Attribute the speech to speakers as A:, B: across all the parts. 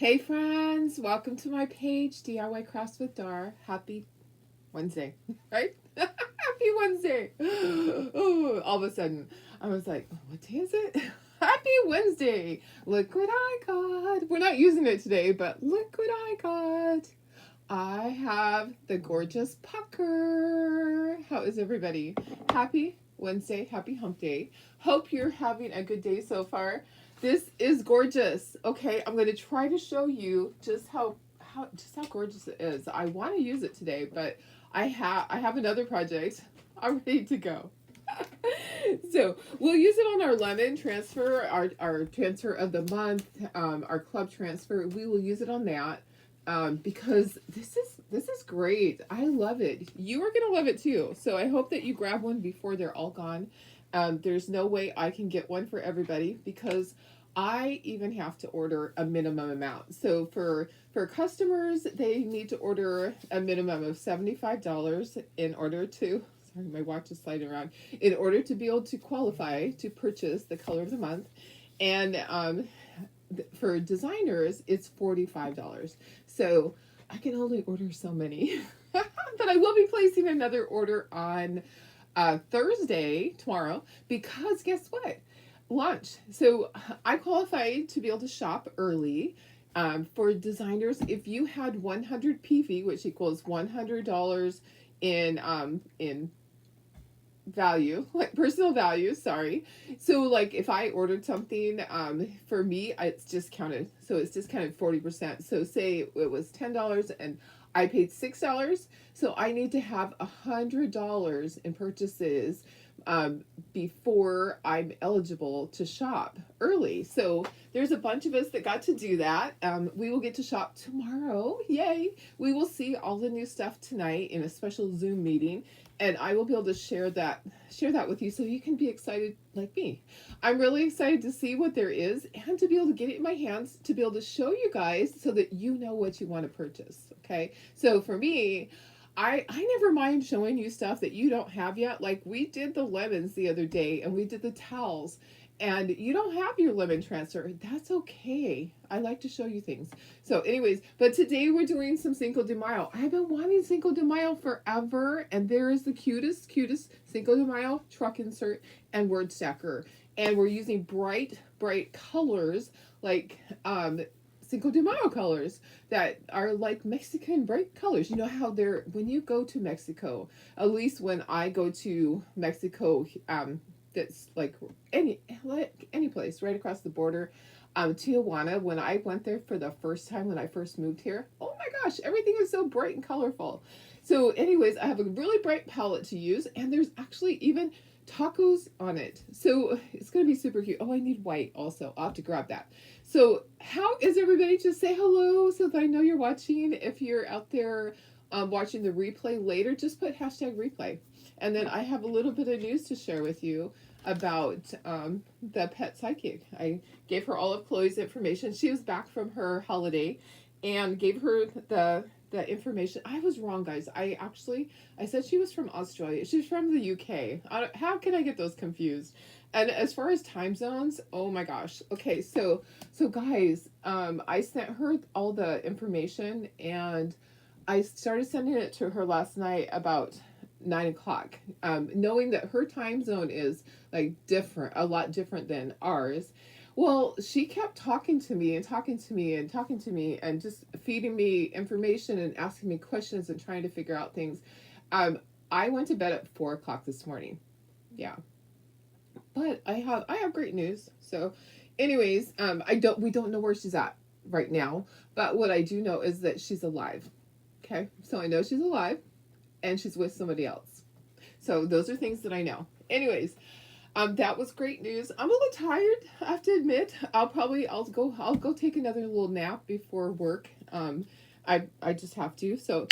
A: Hey friends, welcome to my page, DIY Crafts with Dar. Happy Wednesday, right? Happy Wednesday. Oh, all of a sudden, I was like, what day is it? Happy Wednesday. Look what I got. We're not using it today, but look what I got. I have the gorgeous pucker. How is everybody? Happy Wednesday, happy hump day. Hope you're having a good day so far. This is gorgeous. Okay, I'm going to try to show you just how gorgeous it is. I want to use it today, but I have another project. I'm ready to go. So we'll use it on our lemon transfer, our transfer of the month, our club transfer. We will use it on that because this is great. I love it. You are gonna love it too. So I hope that you grab one before they're all gone. There's no way I can get one for everybody because I even have to order a minimum amount. So for customers, they need to order a minimum of $75 in order to. Sorry, my watch is sliding around. In order to be able to qualify to purchase the color of the month, and for designers, it's $45. So I can only order so many. But I will be placing another order on Thursday, tomorrow, because guess what? Lunch. So I qualify to be able to shop early. For designers, if you had 100 PV, which equals $100 in value, like personal value, sorry. So like if I ordered something, for me, it's discounted. So it's discounted 40%. So say it was $10 and I paid $6. So I need to have $100 in purchases before I'm eligible to shop early. So there's a bunch of us that got to do that. We will get to shop tomorrow. Yay! We will see all the new stuff tonight in a special Zoom meeting, and I will be able to share that with you so you can be excited like me. I'm really excited to see what there is and to be able to get it in my hands to be able to show you guys so that you know what you want to purchase. Okay, so for me, I never mind showing you stuff that you don't have yet. Like we did the lemons the other day and we did the towels, and you don't have your lemon transfer. That's okay. I like to show you things. So anyways, but today we're doing some Cinco de Mayo. I've been wanting Cinco de Mayo forever, and there is the cutest Cinco de Mayo truck insert and word stacker. And we're using bright colors like Cinco de Mayo colors that are like Mexican bright colors. You know how they're, when you go to Mexico, at least when I go to Mexico, that's like any place right across the border. Tijuana, when I went there for the first time when I first moved here, oh my gosh, everything is so bright and colorful. So anyways, I have a really bright palette to use, and there's actually even tacos on it. So it's going to be super cute. Oh, I need white also. I'll have to grab that. So how is everybody? Just say hello so that I know you're watching. If you're out there watching the replay later, just put hashtag replay. And then I have a little bit of news to share with you about the pet psychic. I gave her all of Chloe's information. She was back from her holiday and gave her the information. I was wrong, guys. I said she was from Australia. She's from the UK. How can I get those confused? And as far as time zones, oh my gosh. Okay, so guys, I sent her all the information, and I started sending it to her last night about 9 o'clock, knowing that her time zone is like different, a lot different than ours. Well, she kept talking to me and talking to me and talking to me and just feeding me information and asking me questions and trying to figure out things. I went to bed at 4 o'clock this morning. Yeah, but I have great news. So, anyways, we don't know where she's at right now, but what I do know is that she's alive. Okay, so I know she's alive, and she's with somebody else. So those are things that I know. Anyways, that was great news. I'm a little tired, I have to admit. I'll go take another little nap before work. I just have to. So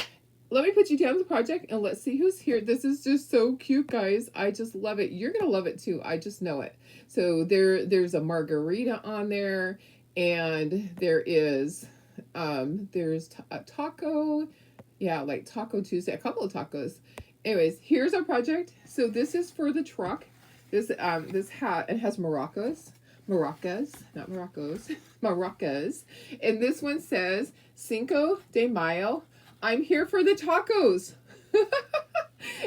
A: let me put you down the project and let's see who's here. This is just so cute, guys. I just love it. You're gonna love it too. I just know it. So there's a margarita on there, and there's a taco. Yeah, like Taco Tuesday, a couple of tacos. Anyways, here's our project. So this is for the truck. This hat, it has maracas. maracas, not Moroccos, maracas. And this one says, Cinco de Mayo, I'm here for the tacos.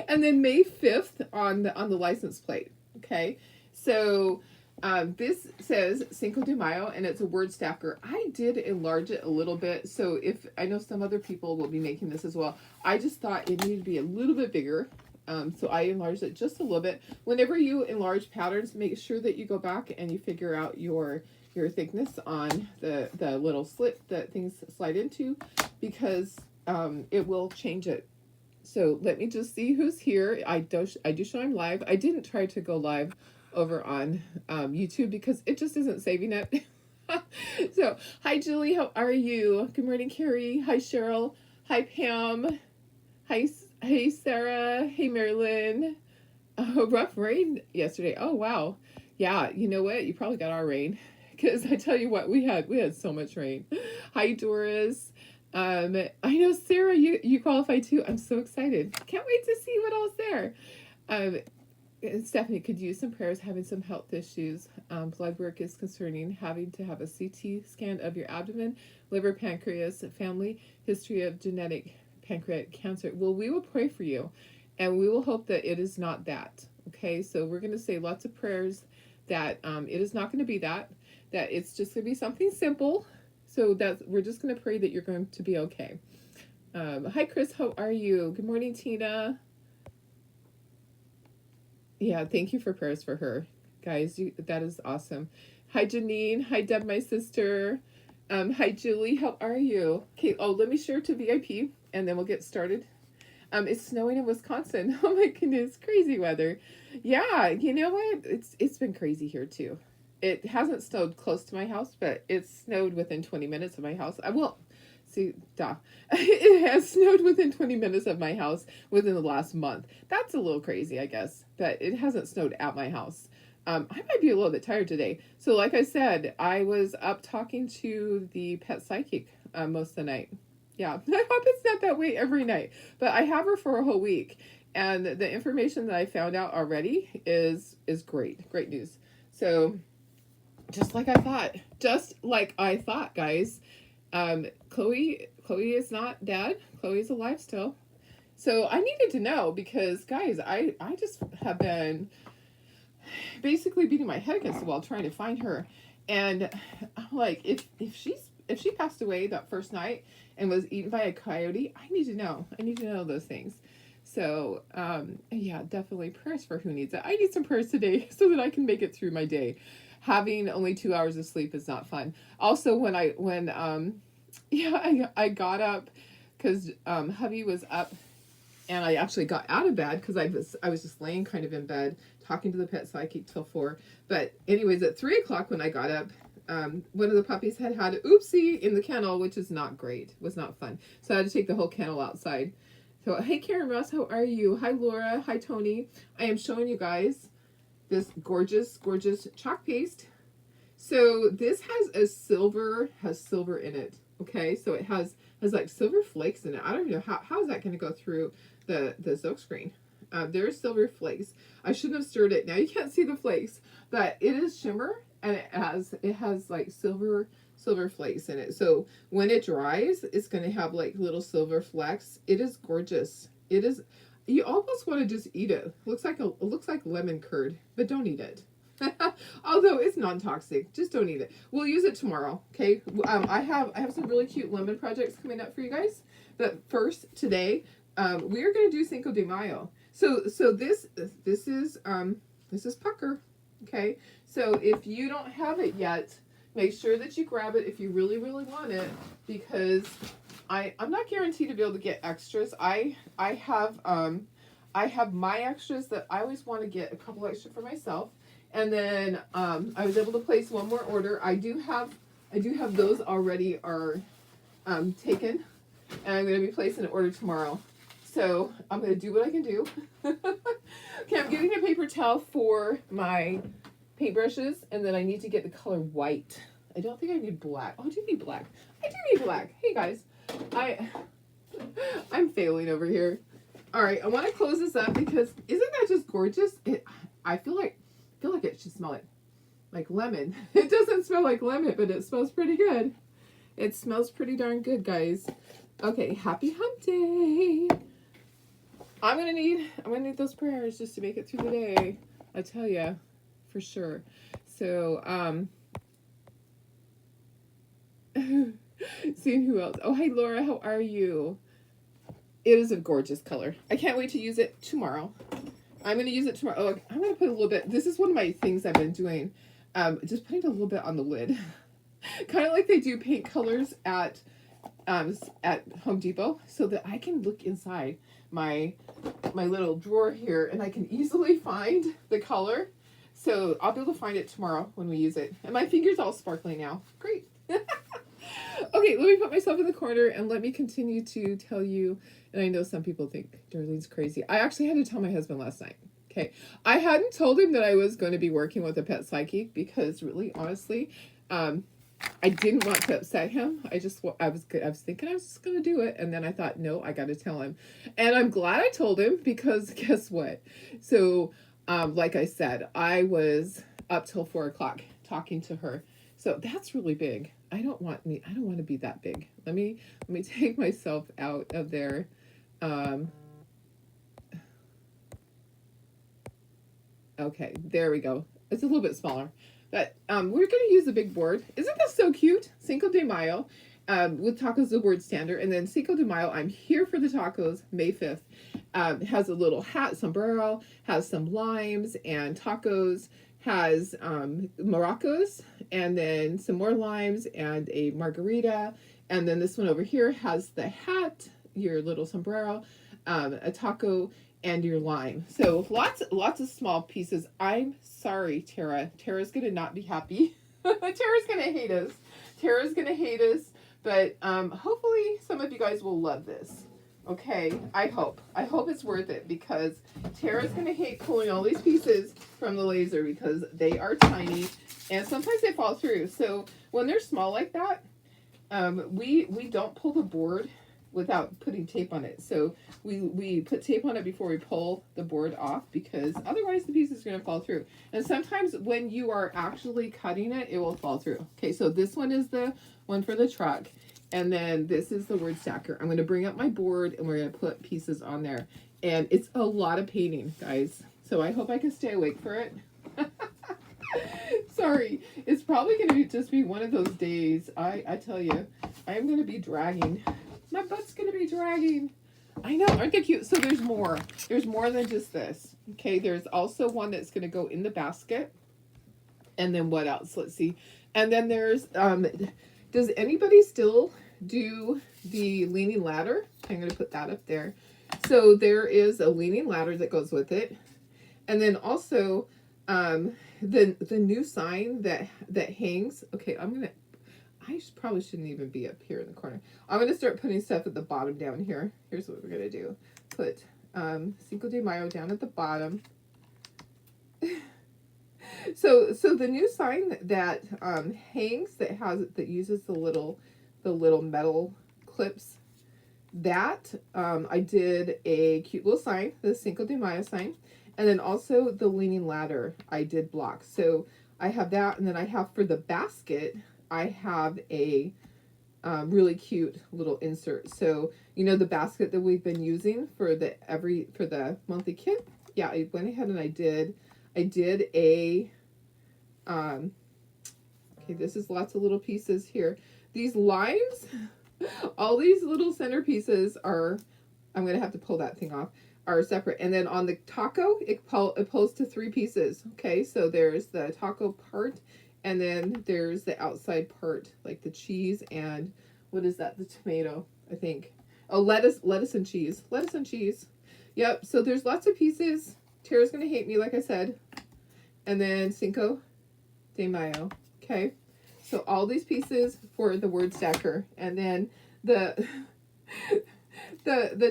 A: And then May 5th on the license plate. Okay. So this says Cinco de Mayo, and it's a word stacker. I did enlarge it a little bit. So if I know some other people will be making this as well, I just thought it needed to be a little bit bigger. So I enlarged it just a little bit. Whenever you enlarge patterns, make sure that you go back and you figure out your thickness on the little slit that things slide into, because it will change it. So let me just see who's here. I do show I'm live. I didn't try to go live over on YouTube because it just isn't saving it. So hi Julie, how are you? Good morning, Carrie. Hi Cheryl. Hi Pam. Hey Sarah. Hey Marilyn. Rough rain yesterday. Oh wow. Yeah, you know what? You probably got our rain, because I tell you what, we had so much rain. Hi Doris. I know Sarah, you qualify too. I'm so excited. Can't wait to see what else there. Stephanie could use some prayers, having some health issues. Blood work is concerning, having to have a CT scan of your abdomen, liver, pancreas, family history of genetic pancreatic cancer. Well, we will pray for you, and we will hope that it is not that. Okay, so we're going to say lots of prayers that it is not going to be that it's just going to be something simple. So we're just going to pray that you're going to be okay. Hi, Chris. How are you? Good morning, Tina. Yeah, thank you for prayers for her. Guys, that is awesome. Hi, Janine. Hi, Deb, my sister. Hi, Julie. How are you? Okay, let me share to VIP, and then we'll get started. It's snowing in Wisconsin. Oh, my goodness. Crazy weather. Yeah, you know what? It's been crazy here, too. It hasn't snowed close to my house, but it's snowed within 20 minutes of my house. It has snowed within 20 minutes of my house within the last month. That's a little crazy, I guess, but it hasn't snowed at my house. I might be a little bit tired today. So like I said, I was up talking to the pet psychic most of the night. Yeah, I hope it's not that way every night, but I have her for a whole week. And the information that I found out already is great news. So just like I thought, guys. Chloe is not dead. Chloe's alive still. So I needed to know, because guys, I just have been basically beating my head against the wall trying to find her. And I'm like, if she passed away that first night and was eaten by a coyote, I need to know those things. So yeah, definitely prayers for who needs it. I need some prayers today so that I can make it through my day. Having only 2 hours of sleep is not fun. Also, when I got up because hubby was up, and I actually got out of bed because I was just laying kind of in bed talking to the pet psychic till 4. But anyways, at 3 o'clock when I got up, one of the puppies had an oopsie in the kennel, which is not great. Was not fun. So I had to take the whole kennel outside. So hey, Karen Ross, how are you? Hi, Laura. Hi, Tony. I am showing you guys this gorgeous chalk paste. So this has silver in it. Okay, so it has like silver flakes in it. I don't even know how is that going to go through the silk screen. There's silver flakes. I shouldn't have stirred it. Now you can't see the flakes, but it is shimmer, and it has like silver flakes in it. So when it dries, it's going to have like little silver flecks. It is gorgeous. It is. You almost want to just eat it. It looks like lemon curd, but don't eat it. Although it's non-toxic, just don't eat it. We'll use it tomorrow. Okay. I have some really cute lemon projects coming up for you guys. But first, today, we are going to do Cinco de Mayo. So this is pucker. Okay. So if you don't have it yet, make sure that you grab it if you really want it, because I'm not guaranteed to be able to get extras. I have my extras that I always want to get a couple extra for myself. And then I was able to place one more order. I do have those already are taken, and I'm going to be placing an order tomorrow. So I'm going to do what I can do. Okay, I'm getting a paper towel for my paintbrushes, and then I need to get the color white. I don't think I need black. Oh, I do need black. I do need black. Hey guys, I'm failing over here. All right, I want to close this up because isn't that just gorgeous? I feel like it should smell it. like lemon. It doesn't smell like lemon, but it smells pretty good. It smells pretty darn good, guys. Okay, happy hump day. I'm gonna need those prayers just to make it through the day. I tell you, for sure. So, seeing who else. Oh, hey Laura, how are you? It is a gorgeous color. I can't wait to use it tomorrow. I'm gonna use it tomorrow. Oh, I'm gonna put a little bit. This is one of my things I've been doing. Just putting a little bit on the lid, kind of like they do paint colors at Home Depot, so that I can look inside my little drawer here and I can easily find the color. So I'll be able to find it tomorrow when we use it. And my finger's all sparkly now. Great. Okay, let me put myself in the corner and let me continue to tell you. And I know some people think Darlene's crazy. I actually had to tell my husband last night. Okay, I hadn't told him that I was going to be working with a pet psychic because really, honestly, I didn't want to upset him. I was thinking I was just going to do it. And then I thought, no, I got to tell him. And I'm glad I told him because guess what? So, like I said, I was up till 4:00 talking to her. So that's really big. I don't want to be that big. Let me take myself out of there. Okay, there we go. It's a little bit smaller. But we're going to use the big board. Isn't this so cute? Cinco de Mayo. With tacos, the word standard. And then Cinco de Mayo, I'm here for the tacos, May 5th. Has a little hat, sombrero, has some limes and tacos, has maracas, and then some more limes and a margarita. And then this one over here has the hat, your little sombrero, a taco, and your lime. So lots of small pieces. I'm sorry, Tara. Tara's gonna not be happy. Tara's gonna hate us. Tara's gonna hate us. But hopefully some of you guys will love this. Okay, I hope it's worth it because Tara's gonna hate pulling all these pieces from the laser because they are tiny and sometimes they fall through. So when they're small like that, we don't pull the board without putting tape on it. So we put tape on it before we pull the board off because otherwise the piece is going to fall through. And sometimes when you are actually cutting it, it will fall through. Okay, so this one is the one for the truck. And then this is the word stacker. I'm going to bring up my board and we're going to put pieces on there. And it's a lot of painting, guys. So I hope I can stay awake for it. Sorry, it's probably going to just be one of those days. I tell you, I am going to be dragging. My butt's going to be dragging. I know, aren't they cute? So there's more. There's more than just this. Okay, there's also one that's going to go in the basket. And then what else? Let's see. And then there's, does anybody still do the leaning ladder? I'm going to put that up there. So there is a leaning ladder that goes with it. And then also, the new sign that hangs. Okay, I probably shouldn't even be up here in the corner. I'm going to start putting stuff at the bottom down here. Here's what we're going to do. Put Cinco de Mayo down at the bottom. So the new sign that hangs that uses the little metal clips, that I did a cute little sign, the Cinco de Mayo sign. And then also the leaning ladder I did block. So I have that, and then I have for the basket, I have a really cute little insert. So you know the basket that we've been using for the monthly kit? Yeah, I went ahead and I did a okay, this is lots of little pieces here. These limes, all these little center pieces are, I'm gonna have to pull that thing off, are separate. And then on the taco, it pulls to 3 pieces. Okay, so there's the taco part, and then there's the outside part, like the cheese and what is that? The tomato, I think. Oh, lettuce and cheese. Lettuce and cheese. Yep, so there's lots of pieces. Tara's gonna hate me, like I said. And then Cinco de Mayo. Okay, so all these pieces for the word stacker. And then the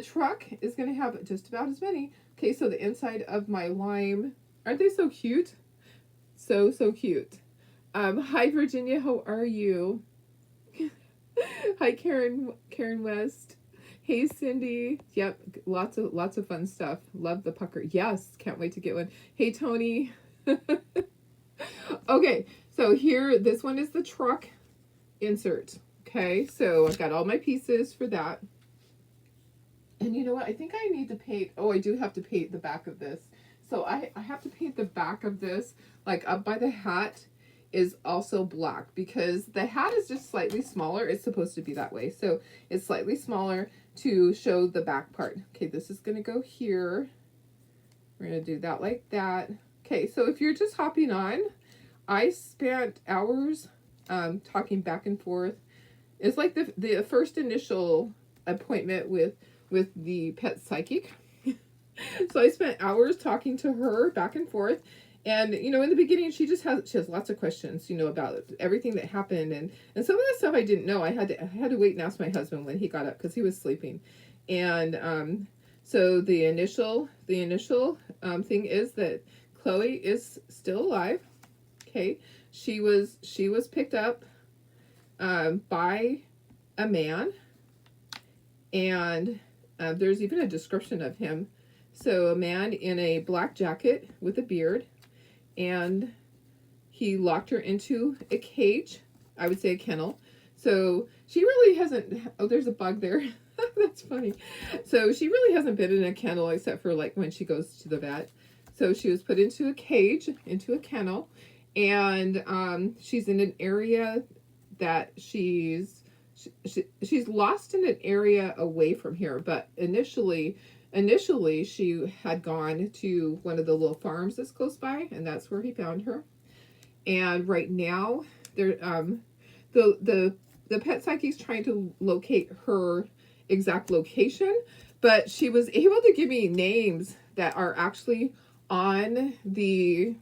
A: truck is going to have just about as many. Okay, so the inside of my lime. Aren't they so cute? So cute. Hi, Virginia. How are you? Hi, Karen West. Hey, Cindy. Yep, lots of fun stuff. Love the pucker. Yes, can't wait to get one. Hey, Tony. Okay, so here, this one is the truck insert. Okay, so I've got all my pieces for that. And you know what? I think I need to paint. Oh, I do have to paint the back of this. So I have to paint the back of this, like up by the hat is also black, because the hat is just slightly smaller. It's supposed to be that way. So it's slightly smaller to show the back part. Okay, this is going to go here. We're going to do that like that. Okay, so if you're just hopping on, I spent hours talking back and forth. It's like the first initial appointment with the pet psychic. So I spent hours talking to her back and forth. And, you know, in the beginning, she has lots of questions, you know, about everything that happened. And some of the stuff I didn't know. I had to wait and ask my husband when he got up, because he was sleeping. And so the initial thing is that Chloe is still alive. Okay. She was picked up by a man. And there's even a description of him. So a man in a black jacket with a beard, and he locked her into a cage. I would say a kennel. So she really hasn't, oh, there's a bug there. That's funny. So she really hasn't been in a kennel except for like when she goes to the vet. So she was put into a cage, into a kennel, and she's in an area that she's lost in an area away from here. But initially she had gone to one of the little farms that's close by, and that's where he found her. And right now there the pet psychic's trying to locate her exact location, but she was able to give me names that are actually on the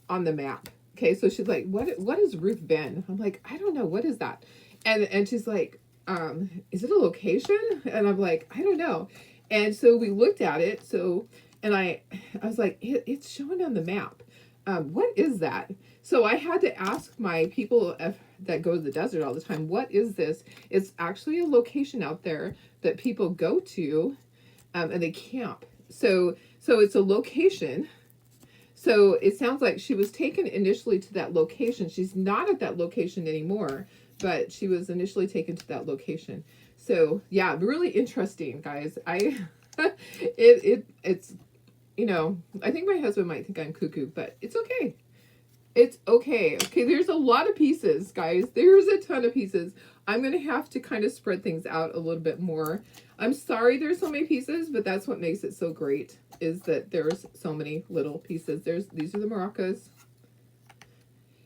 A: map. Okay, so she's like, what is Ruth Bend? I'm like, I don't know, what is that? And she's like, is it a location? And I'm like, I don't know. And so we looked at it. So, and I was like, it's showing on the map. What is that? So I had to ask my people that go to the desert all the time, what is this? It's actually a location out there that people go to, and they camp. So it's a location. So it sounds like she was taken initially to that location. She's not at that location anymore, but she was initially taken to that location. So yeah, really interesting, guys. It's, you know, I think my husband might think I'm cuckoo, but it's okay. It's okay. Okay, there's a lot of pieces, guys. There's a ton of pieces. I'm going to have to kind of spread things out a little bit more. I'm sorry there's so many pieces, but that's what makes it so great, is that there's so many little pieces. These are the maracas.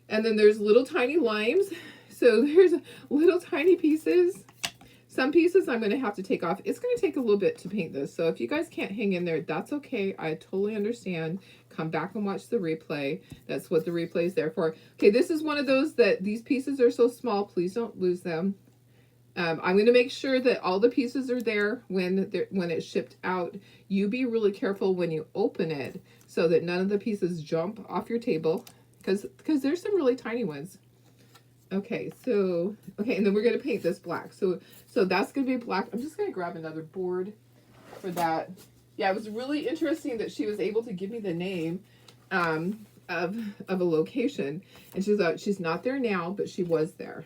A: And then there's little tiny limes. So there's little tiny pieces. Some pieces I'm going to have to take off. It's going to take a little bit to paint this. So if you guys can't hang in there, that's okay. I totally understand. Come back and watch the replay. That's what the replay is there for. Okay, this is one of those that these pieces are so small. Please don't lose them. I'm going to make sure that all the pieces are there when it's shipped out. You be really careful when you open it so that none of the pieces jump off your table, because there's some really tiny ones. Okay, so, okay, and then we're going to paint this black. So that's going to be black. I'm just going to grab another board for that. Yeah, it was really interesting that she was able to give me the name of a location. And she's not there now, but she was there.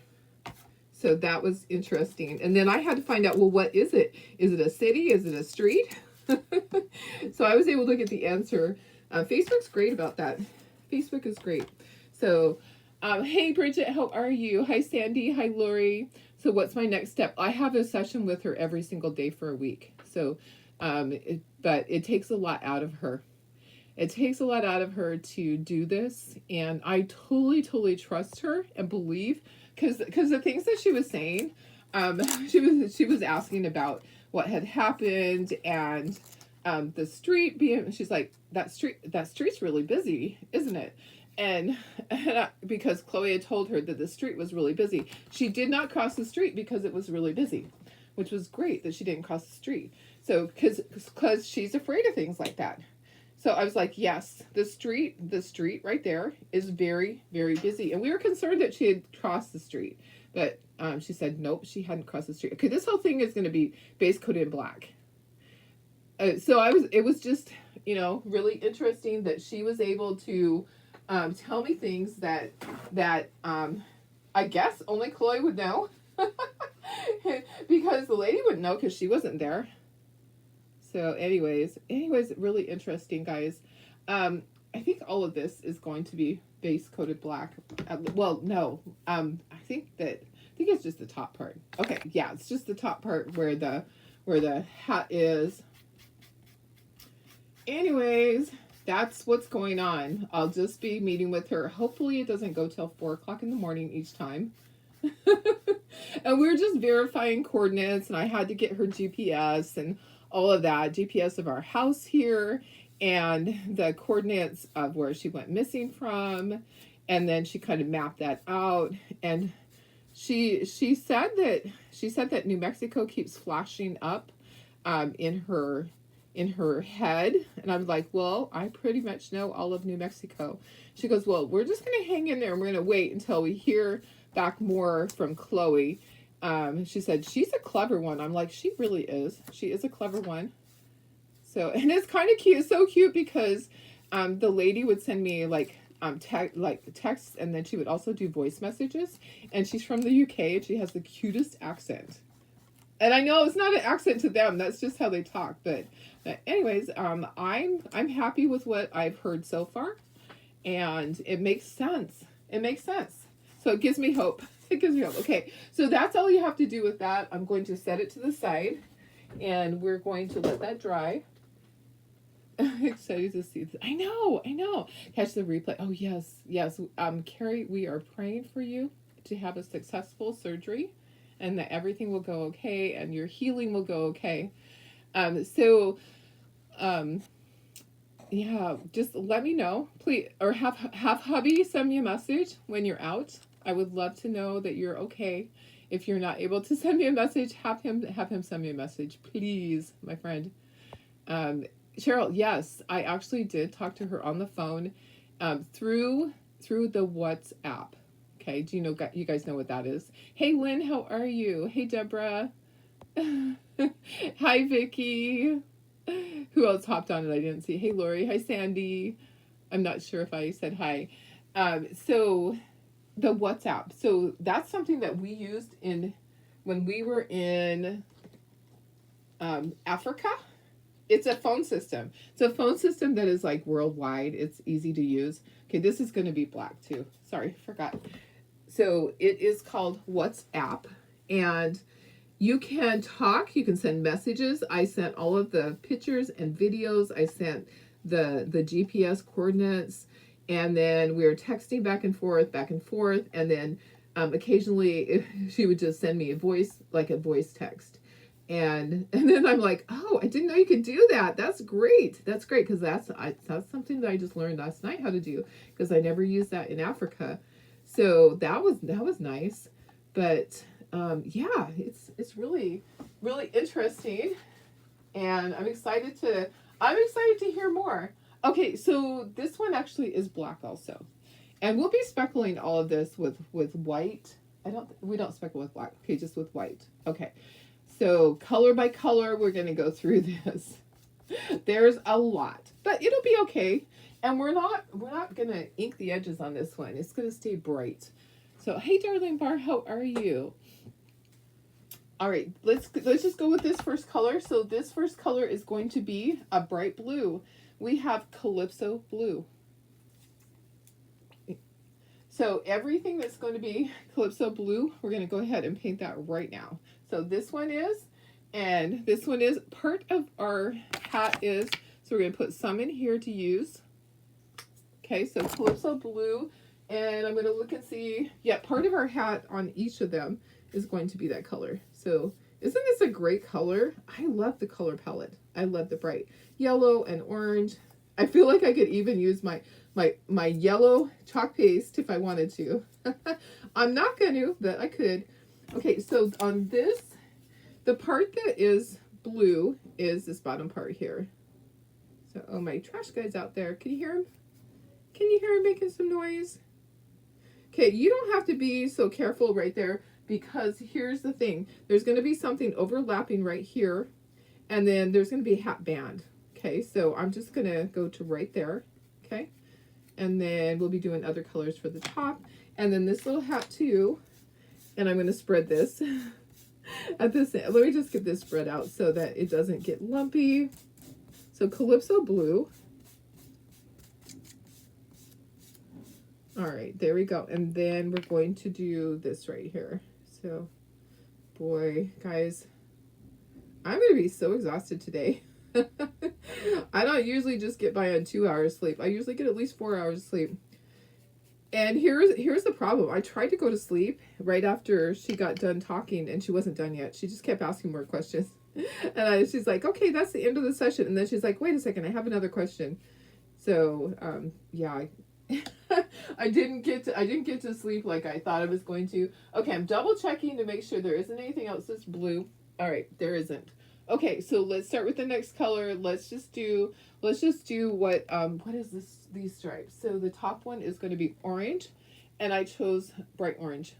A: So that was interesting. And then I had to find out, well, what is it? Is it a city? Is it a street? So I was able to get the answer. Facebook's great about that. Facebook is great. So, hey, Bridget, how are you? Hi, Sandy. Hi, Lori. So what's my next step? I have a session with her every single day for a week. So, but it takes a lot out of her. It takes a lot out of her to do this. And I totally trust her and believe, because the things that she was saying, she was asking about what had happened, and the street being, she's like, that street's really busy, isn't it? And because Chloe had told her that the street was really busy. She did not cross the street because it was really busy, which was great that she didn't cross the street. So, because she's afraid of things like that. So I was like, yes, the street right there is very, very busy. And we were concerned that she had crossed the street. But she said, nope, she hadn't crossed the street. Okay, this whole thing is going to be base coated in black. So it was just, really interesting that she was able to tell me things that I guess only Chloe would know. Because the lady wouldn't know because she wasn't there. So anyways, really interesting, guys. I think all of this is going to be base coated black. Well, no, I think it's just the top part. Okay, yeah, it's just the top part where the hat is. Anyways, that's what's going on. I'll just be meeting with her. Hopefully, it doesn't go till 4 o'clock in the morning each time. And we were just verifying coordinates, and I had to get her GPS and all of that, GPS of our house here, and the coordinates of where she went missing from, and then she kind of mapped that out. And she said that New Mexico keeps flashing up in her head. And I'm like, well, I pretty much know all of New Mexico. She goes, well, we're just gonna hang in there and we're gonna wait until we hear back more from Chloe. She said she's a clever one. I'm like, she really is. She is a clever one. So, and it's kind of cute. It's so cute because the lady would send me like texts, and then she would also do voice messages. And she's from the UK, and she has the cutest accent. And I know it's not an accent to them. That's just how they talk. But anyways, I'm happy with what I've heard so far, and it makes sense. It makes sense. So it gives me hope. It gives me hope. Okay, so that's all you have to do with that. I'm going to set it to the side, and we're going to let that dry. Excited to see this. I know. Catch the replay. Oh yes. Carrie, we are praying for you to have a successful surgery, and that everything will go okay, and your healing will go okay. Yeah, just let me know, please, or have hubby send me a message when you're out. I would love to know that you're okay. If you're not able to send me a message, have him send me a message, please, my friend. Cheryl, yes, I actually did talk to her on the phone through the WhatsApp. Okay, do you guys know what that is? Hey, Lynn, how are you? Hey, Deborah. Hi, Vicky. Who else hopped on it I didn't see? Hey, Lori. Hi, Sandy. I'm not sure if I said hi. So the WhatsApp. So that's something that we used when we were in Africa. It's a phone system. It's a phone system that is like worldwide. It's easy to use. Okay, this is going to be black too. Sorry, forgot. So it is called WhatsApp, and you can talk. You can send messages. I sent all of the pictures and videos. I sent the GPS coordinates, and then we were texting back and forth, and then occasionally she would just send me a voice text. And then I'm like, oh, I didn't know you could do that. That's great. That's great, because that's something that I just learned last night how to do, because I never used that in Africa. So that was nice. But yeah, it's really interesting, and I'm excited to hear more. Okay, so this one actually is black also, and we'll be speckling all of this with white. We don't speckle with black. Okay, just with white. Okay. So color by color, we're going to go through this. There's a lot, but it'll be okay. And we're not going to ink the edges on this one. It's going to stay bright. So, hey, darling Bar, how are you? All right, let's just go with this first color. So this first color is going to be a bright blue. We have Calypso blue. So everything that's going to be Calypso blue, we're going to go ahead and paint that right now. So this one is, and this one is, part of our hat is, so we're going to put some in here to use. Okay, so Calypso blue, and I'm going to look and see, yeah, part of our hat on each of them is going to be that color. So isn't this a great color? I love the color palette. I love the bright yellow and orange. I feel like I could even use my yellow chalk paste if I wanted to. I'm not going to, but I could. Okay, so on this, the part that is blue is this bottom part here. So, oh, my trash guy's out there. Can you hear him? Can you hear him making some noise? Okay, you don't have to be so careful right there, because here's the thing. There's going to be something overlapping right here, And then there's going to be a hat band. Okay, so I'm just going to go to right there. Okay, and then we'll be doing other colors for the top. And then this little hat too. And I'm going to spread this at this end. Let me just get this spread out so that it doesn't get lumpy. So Calypso blue. All right, there we go. And then we're going to do this right here. So, boy, guys, I'm going to be so exhausted today. I don't usually just get by on 2 hours sleep. I usually get at least 4 hours sleep. And here's the problem. I tried to go to sleep right after she got done talking, and she wasn't done yet. She just kept asking more questions. And she's like, okay, that's the end of the session. And then she's like, wait a second, I have another question. So, yeah, I didn't get to sleep like I thought I was going to. Okay, I'm double checking to make sure there isn't anything else that's blue. All right, there isn't. Okay, so let's start with the next color. Let's just do what is this, these stripes? So the top one is going to be orange, and I chose bright orange.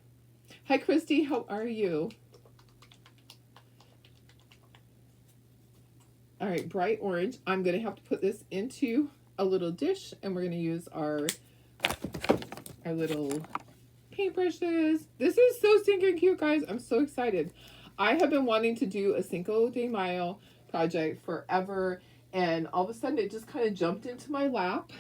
A: Hi Christy, how are you? All right, bright orange. I'm going to have to put this into a little dish, and we're going to use our little paintbrushes. This is so stinking cute, guys. I'm so excited. I have been wanting to do a Cinco de Mayo project forever, and all of a sudden it just kind of jumped into my lap.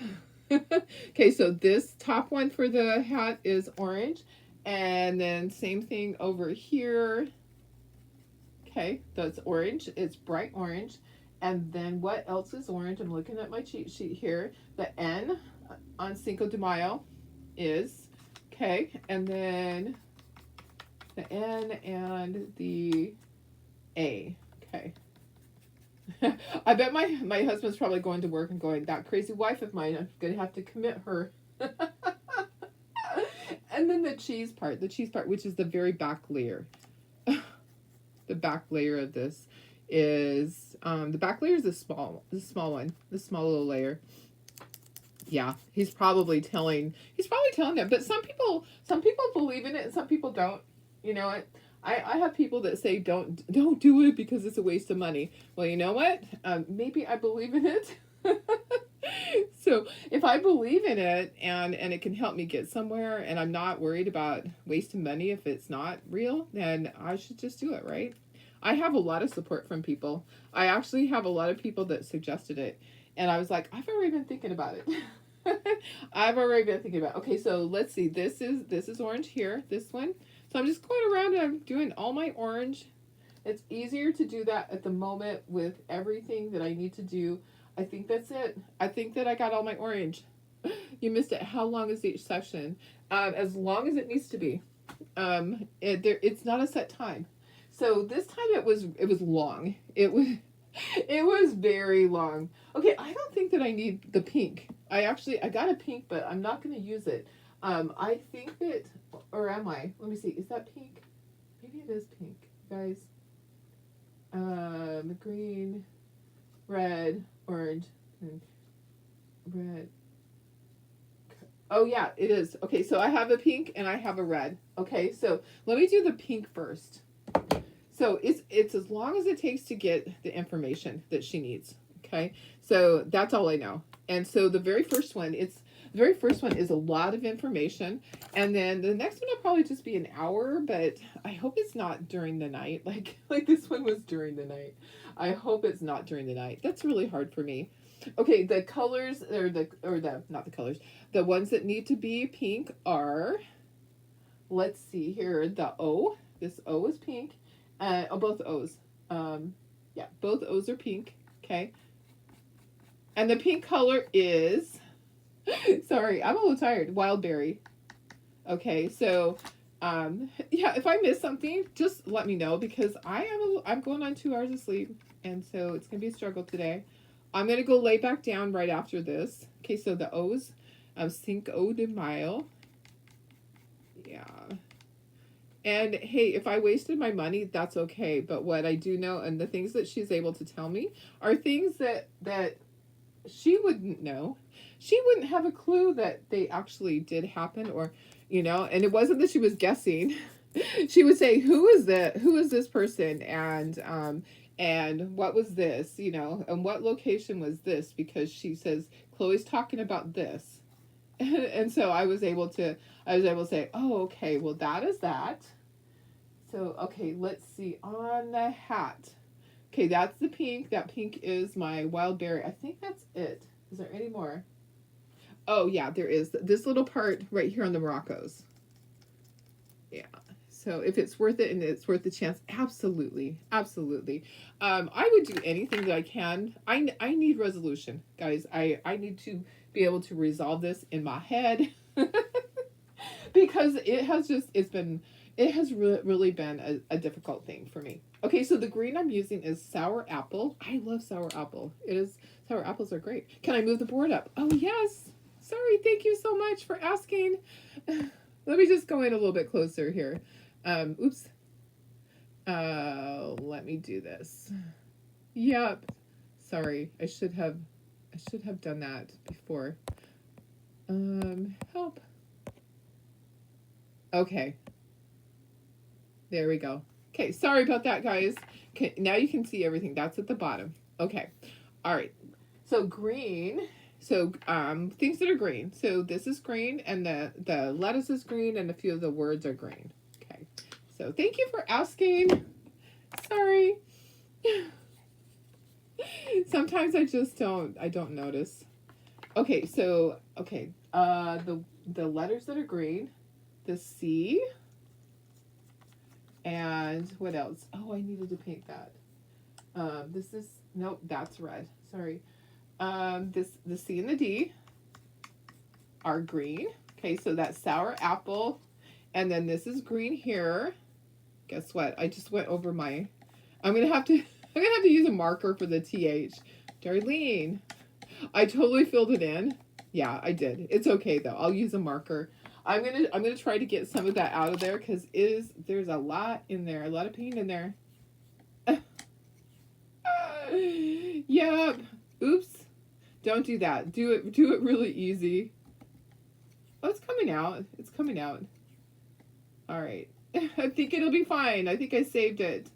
A: Okay, so this top one for the hat is orange, and then same thing over here. Okay, that's orange. It's bright orange. And then what else is orange? I'm looking at my cheat sheet here. The N on Cinco de Mayo is, okay, and then the N and the A. Okay. I bet my husband's probably going to work and going, that crazy wife of mine, I'm going to have to commit her. And then the cheese part, which is the very back layer. The back layer of this is, the back layer is the small one, the small little layer. Yeah, he's probably telling them, but some people believe in it and some people don't. You know, I have people that say don't do it because it's a waste of money. Well, you know what? Maybe I believe in it. So if I believe in it and it can help me get somewhere, and I'm not worried about wasting money if it's not real, then I should just do it, right? I have a lot of support from people. I actually have a lot of people that suggested it, and I was like, I've already been thinking about it. Okay, so let's see. This is orange here, this one. So I'm just going around and I'm doing all my orange. It's easier to do that at the moment with everything that I need to do. I think that's it. I think that I got all my orange. You missed it. How long is each session? As long as it needs to be. It's not a set time. So this time it was long. It was very long. Okay, I don't think that I need the pink. I got a pink, but I'm not going to use it. I think that, or am I? Let me see. Is that pink? Maybe it is pink, guys. Green, red, orange, and red. Oh yeah, it is. Okay, so I have a pink and I have a red. Okay, so let me do the pink first. So it's as long as it takes to get the information that she needs. Okay, so that's all I know. And so the very first one is a lot of information, and then the next one will probably just be an hour. But I hope it's not during the night, like this one was during the night. I hope it's not during the night. That's really hard for me. Okay, the colors not the colors. The ones that need to be pink are, let's see here, the O. This O is pink. Both O's. Yeah, both O's are pink. Okay. And the pink color is, sorry, I'm a little tired. Wild berry. Okay, so, yeah, if I miss something, just let me know, because I'm going on 2 hours of sleep, and so it's gonna be a struggle today. I'm gonna go lay back down right after this. Okay, so the O's, Cinco de Mayo. Yeah. And hey, if I wasted my money, that's okay. But what I do know, and the things that she's able to tell me, are things that she wouldn't know. She wouldn't have a clue that they actually did happen, or, you know, and it wasn't that she was guessing. She would say, who is this person? And And what was this, you know, and what location was this? Because she says, Chloe's talking about this. And so I was able to say, oh, okay, well, that is that. So, okay, let's see, on the hat. Okay, that's the pink. That pink is my wild berry. I think that's it. Is there any more? Oh, yeah, there is. This little part right here on the Moroccos. Yeah. So if it's worth it and it's worth the chance, absolutely, absolutely. I would do anything that I can. I need resolution, guys. I need to be able to resolve this in my head because it has really been a difficult thing for me. Okay, so the green I'm using is sour apple. I love sour apple. Sour apples are great. Can I move the board up? Oh yes. Sorry. Thank you so much for asking. Let me just go in a little bit closer here. Oops. Let me do this. Yep. Sorry. I should have done that before. Help. Okay. There we go. Okay, sorry about that, guys. Okay, now you can see everything. That's at the bottom. Okay. All right. So green. So things that are green. So this is green, and the lettuce is green, and a few of the words are green. Okay. So thank you for asking. Sorry. Sometimes I don't notice. Okay, so the letters that are green, the C, and what else? Oh, I needed to paint that. This is nope, that's red. Sorry. The C and the D are green. Okay, so that's sour apple, and then this is green here. Guess what? I just went over my. I'm gonna have to use a marker for the TH. Darlene, I totally filled it in. Yeah, I did. It's okay though. I'll use a marker. I'm gonna try to get some of that out of there because there's a lot in there, a lot of paint in there. Yep. Oops. Don't do that. Do it really easy. Oh, it's coming out. It's coming out. All right. I think it'll be fine. I think I saved it.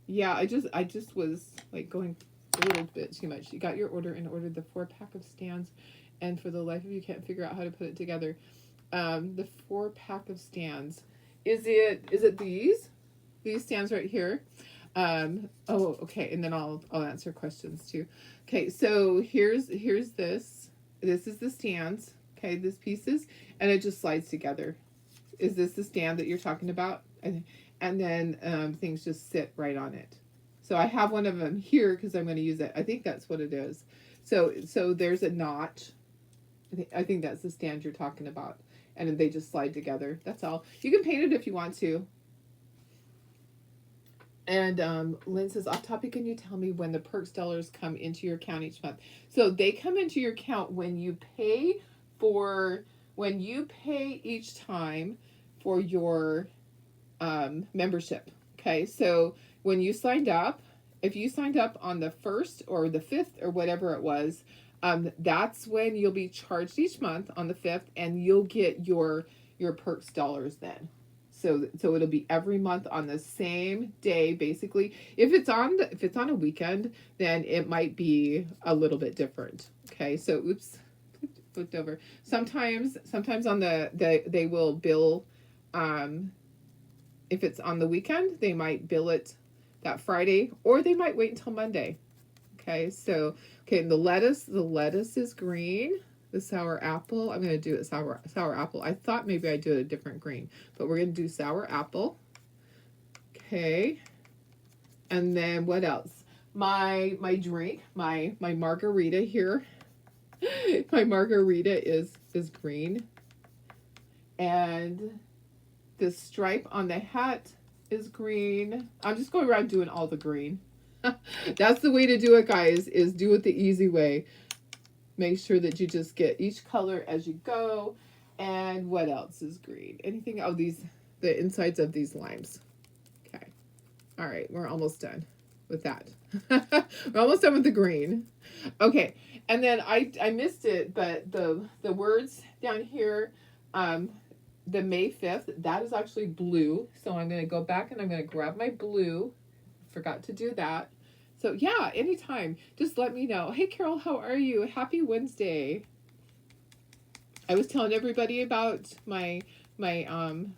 A: Yeah, I just was like going a little bit too much. You got your order and ordered the 4-pack of stands, and for the life of you can't figure out how to put it together. The 4-pack of stands. Is it these stands right here? Oh, okay, and then I'll answer questions too. Okay, so here's this. This is the stands. Okay, this pieces, and it just slides together. Is this the stand that you're talking about? And then things just sit right on it. So I have one of them here because I'm going to use it. I think that's what it is. So there's a notch. I think that's the stand you're talking about. And then they just slide together. That's all. You can paint it if you want to. And Lynn says, off topic, can you tell me when the perks dollars come into your account each month? So they come into your account when you pay each time for your membership. Okay, so when you signed up, if you signed up on the 1st or the 5th or whatever it was, that's when you'll be charged each month on the 5th, and you'll get your perks dollars then. So it'll be every month on the same day, basically. If it's on a weekend, then it might be a little bit different. Okay, so oops, flipped over. Sometimes on they will bill. If it's on the weekend, they might bill it that Friday, or they might wait until Monday. Okay, so and the lettuce is green. The sour apple, I'm going to do it sour apple. I thought maybe I'd do it a different green, but we're going to do sour apple. Okay. And then what else? My drink, my margarita here. My margarita is green. And the stripe on the hat is green. I'm just going around doing all the green. That's the way to do it, guys, is do it the easy way. Make sure that you just get each color as you go. And what else is green? Anything? Oh, the insides of these limes. Okay. All right, we're almost done with that. We're almost done with the green. Okay, and then I missed it, but the words down here, the May 5th, that is actually blue. So I'm going to go back and I'm going to grab my blue. Forgot to do that. So yeah, anytime. Just let me know. Hey Carol, how are you? Happy Wednesday. I was telling everybody about my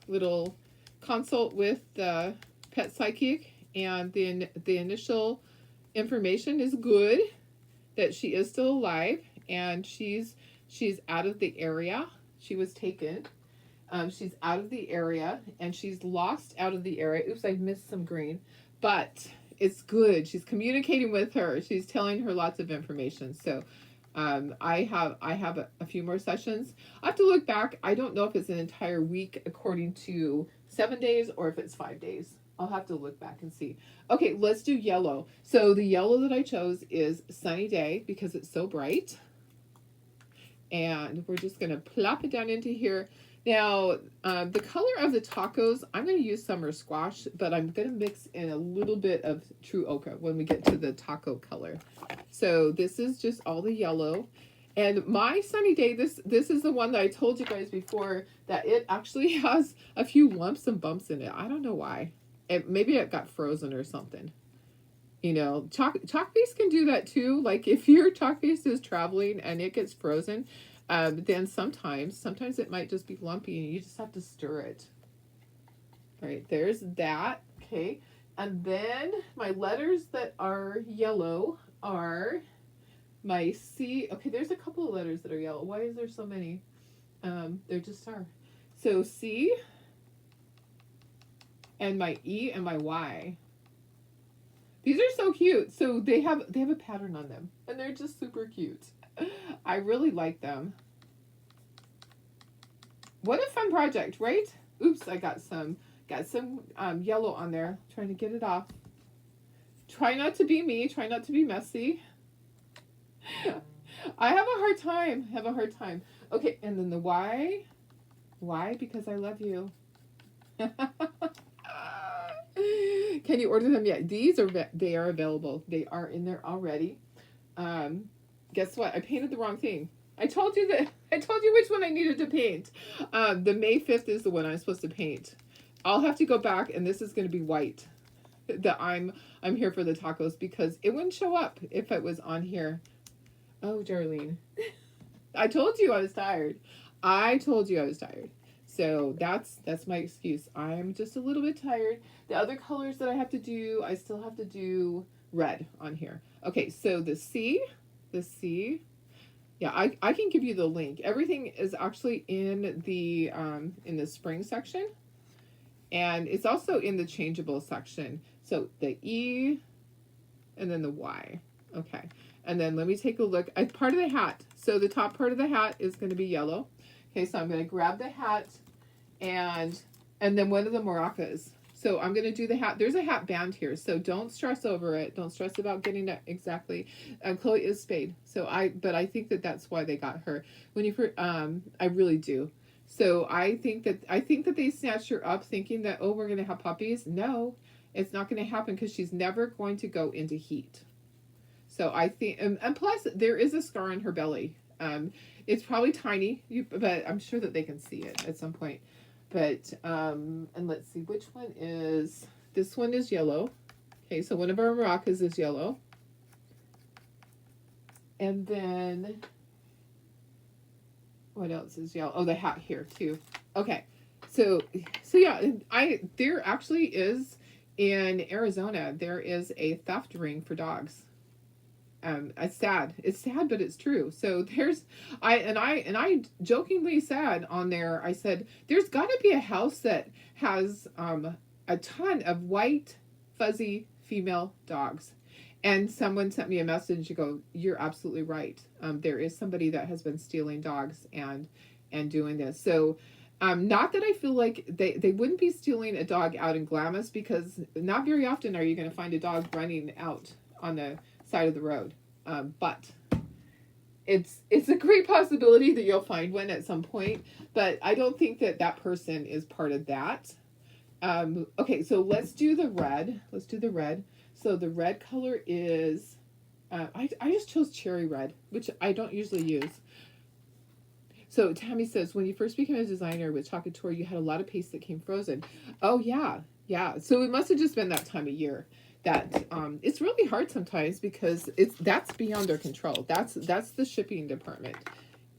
A: little consult with the pet psychic, and the initial information is good, that she is still alive, and she's out of the area. She was taken. She's out of the area, and she's lost out of the area. Oops, I missed some green, but it's good. She's communicating with her. She's telling her lots of information. So I have a few more sessions. I have to look back. I don't know if it's an entire week according to 7 days or if it's 5 days. I'll have to look back and see. Okay, let's do yellow. So the yellow that I chose is Sunny Day because it's so bright. And we're just going to plop it down into here. Now, the color of the tacos, I'm going to use summer squash, but I'm going to mix in a little bit of true ochre when we get to the taco color. So this is just all the yellow. And my Sunny Day, this is the one that I told you guys before, that it actually has a few lumps and bumps in it. I don't know why. Maybe it got frozen or something. You know, chalk paste can do that too. Like if your chalk paste is traveling and it gets frozen, then sometimes it might just be lumpy and you just have to stir it. All right, there's that. Okay, and then my letters that are yellow are my C. Okay, there's a couple of letters that are yellow. Why is there so many? There just are. So C and my E and my Y. These are so cute. So they have a pattern on them, and they're just super cute. I really like them. What a fun project, right? Oops, I got some yellow on there. Trying to get it off. Try not to be me. Try not to be messy. I have a hard time. Okay, and then the Y. Why? Because I love you. Can you order them yet? They are available. They are in there already. Guess what? I painted the wrong thing. I told you which one I needed to paint. The May 5th is the one I'm supposed to paint. I'll have to go back, and this is going to be white. That I'm here for the tacos, because it wouldn't show up if it was on here. Oh, Darlene. I told you I was tired. So that's my excuse. I'm just a little bit tired. The other colors that I have to do, I still have to do red on here. Okay, so the C. Yeah, I can give you the link. Everything is actually in the spring section, and it's also in the changeable section. So the E, and then the Y. Okay, and then let me take a look at part of the hat. So the top part of the hat is going to be yellow. Okay, so I'm going to grab the hat, and then one of the maracas. So I'm going to do the hat. There's a hat band here, so don't stress over it. Don't stress about getting it exactly. Chloe is spayed, but I think that's why they got her. I really do. So I think that they snatched her up thinking that, oh, we're going to have puppies. No, it's not going to happen, because she's never going to go into heat. So I think, and plus there is a scar on her belly. It's probably tiny, but I'm sure that they can see it at some point. But, and let's see, which one is, this one is yellow. Okay, so one of our maracas is yellow. And then, what else is yellow? Oh, the hat here too. Okay, so yeah, there actually is, in Arizona, there is a theft ring for dogs. It's sad, but it's true. So I jokingly said on there, I said, there's got to be a house that has a ton of white fuzzy female dogs. And someone sent me a message to go, you're absolutely right. There is somebody that has been stealing dogs and doing this. So not that I feel like they wouldn't be stealing a dog out in Glamis, because not very often are you going to find a dog running out on the side of the road, but it's a great possibility that you'll find one at some point, but I don't think that person is part of that. Okay, so let's do the red. So the red color is, I just chose cherry red, which I don't usually use. So Tammy says, when you first became a designer with Chocolate Tour, you had a lot of paste that came frozen. Oh yeah. So it must have just been that time of year. that it's really hard sometimes because that's beyond their control. That's the shipping department.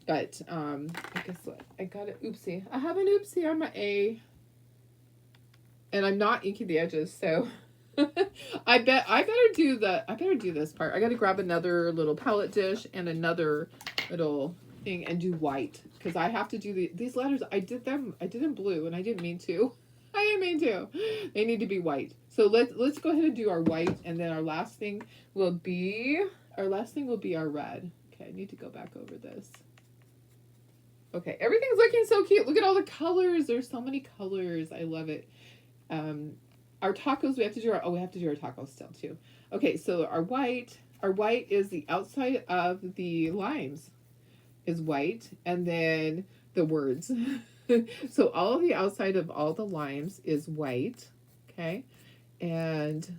A: But I guess what I got it. Oopsie! I have an oopsie on my A, and I'm not inking the edges, so I better do this part. I got to grab another little palette dish and another little thing and do white because I have to do these letters. I did in blue, and I didn't mean to. I didn't mean to. They need to be white. So let's go ahead and do our white, and then our last thing will be our red. Okay, I need to go back over this. Okay, everything's looking so cute. Look at all the colors. There's so many colors. I love it. Our tacos, we have to do our tacos still too. Okay, so our white is the outside of the limes is white, and then the words. So all of the outside of all the limes is white. Okay. And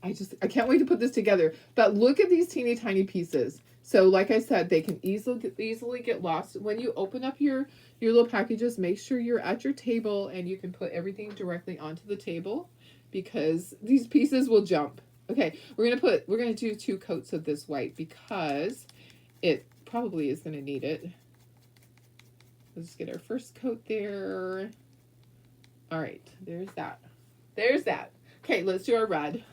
A: I can't wait to put this together. But look at these teeny tiny pieces. So like I said, they can easily get lost. When you open up your little packages, make sure you're at your table and you can put everything directly onto the table because these pieces will jump. Okay, we're gonna do 2 coats of this white because it probably is gonna need it. Let's get our first coat there. All right, there's that. Okay, let's do our red.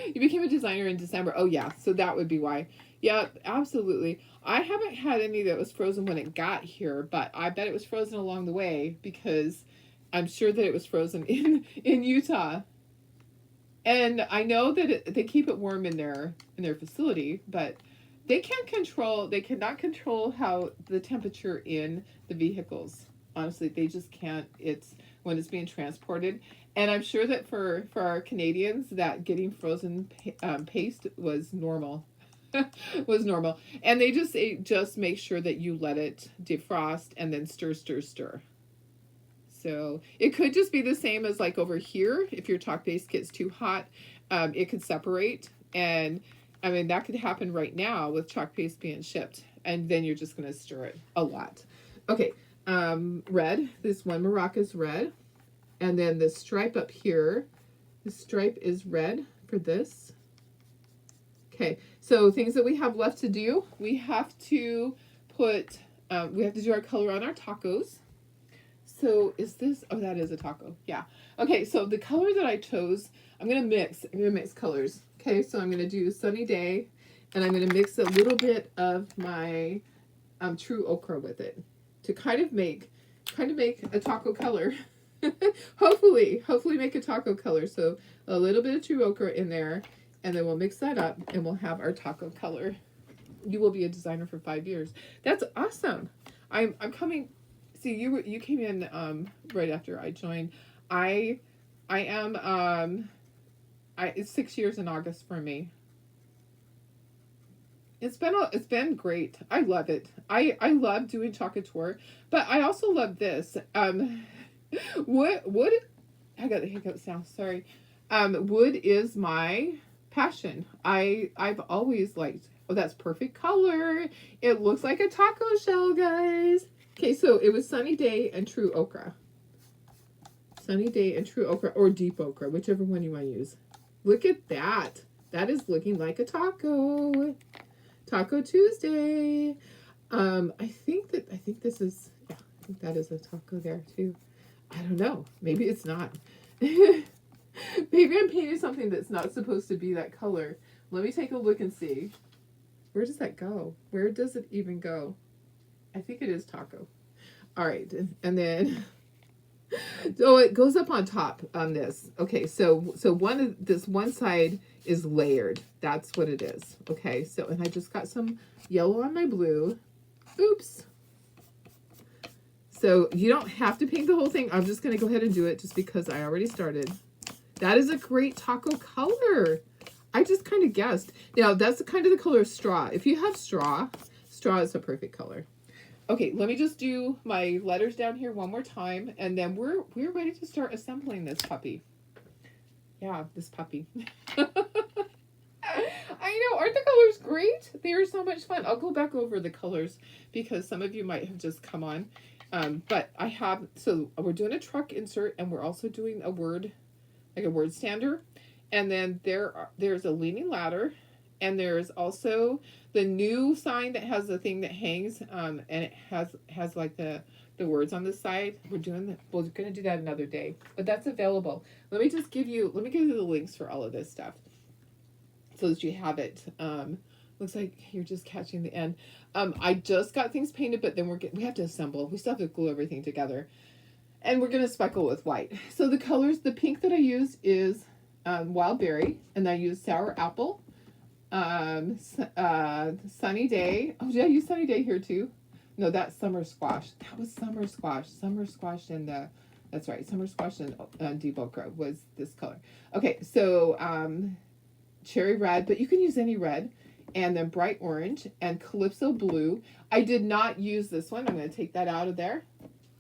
A: You became a designer in December. Oh yeah, so that would be why. Yeah, absolutely. I haven't had any that was frozen when it got here, but I bet it was frozen along the way because I'm sure that it was frozen in Utah. And I know that they keep it warm in their facility, but they cannot control how the temperature in the vehicles. Honestly, they just can't. It's when it's being transported. And I'm sure that for our Canadians, that getting frozen paste was normal. Was normal. And they just make sure that you let it defrost and then stir. So it could just be the same as like over here. If your chalk base gets too hot, it could separate. And I mean, that could happen right now with chalk paste being shipped. And then you're just going to stir it a lot. Okay. Red. This one Maracas red. And then the stripe up here, the stripe is red for this. Okay, so things that we have left to do, we have to do our color on our tacos. So is this, oh, that is a taco, yeah. Okay, so the color that I chose, I'm gonna mix colors. Okay, so I'm gonna do Sunny Day, and I'm gonna mix a little bit of my true ochre with it to kind of make a taco color. hopefully make a taco color. So a little bit of true ochre in there, and then we'll mix that up and we'll have our taco color. You will be a designer for 5 years. That's awesome. I'm coming. See, you came in right after I joined. It's 6 years in August for me. It's been great. I love it. I love doing chocolate tour, but I also love this. Wood, I got the hiccups now, sorry. Wood is my passion. I've always liked, oh, that's perfect color. It looks like a taco shell, guys. Okay, so it was Sunny Day and True Ochre. Sunny Day and True Ochre, or Deep Ochre, whichever one you want to use. Look at that. That is looking like a taco. Taco Tuesday. I think this is, yeah, I think that is a taco there too. I don't know. Maybe it's not. Maybe I'm painting something that's not supposed to be that color. Let me take a look and see. Where does that go? Where does it even go? I think it is taco. All right. And then, oh, it goes up on top on this. Okay. So this one side is layered. That's what it is. Okay. So, and I just got some yellow on my blue. Oops. So you don't have to paint the whole thing. I'm just going to go ahead and do it just because I already started. That is a great taco color. I just kind of guessed. Now, that's kind of the color of straw. If you have straw is a perfect color. Okay, let me just do my letters down here one more time, and then we're ready to start assembling this puppy. Yeah, this puppy. I know, aren't the colors great? They are so much fun. I'll go back over the colors because some of you might have just come on. But I have, so we're doing a truck insert, and we're also doing a word like a word stander. And then there's a leaning ladder, and there's also the new sign that has the thing that hangs, and it has like the words on the side. We're gonna do that another day, but that's available. Let me give you the links for all of this stuff so that you have it. Looks like you're just catching the end. I just got things painted, but then we have to assemble. We still have to glue everything together, and we're gonna speckle with white. So the colors, the pink that I used is wild berry, and I used sour apple, sunny day. Oh, did I use sunny day here too? No, that's summer squash. That was summer squash. Summer squash and that's right. Summer squash and deep ochre was this color. Okay, so cherry red, but you can use any red, and then bright orange and calypso blue. I did not use this one. I'm going to take that out of there.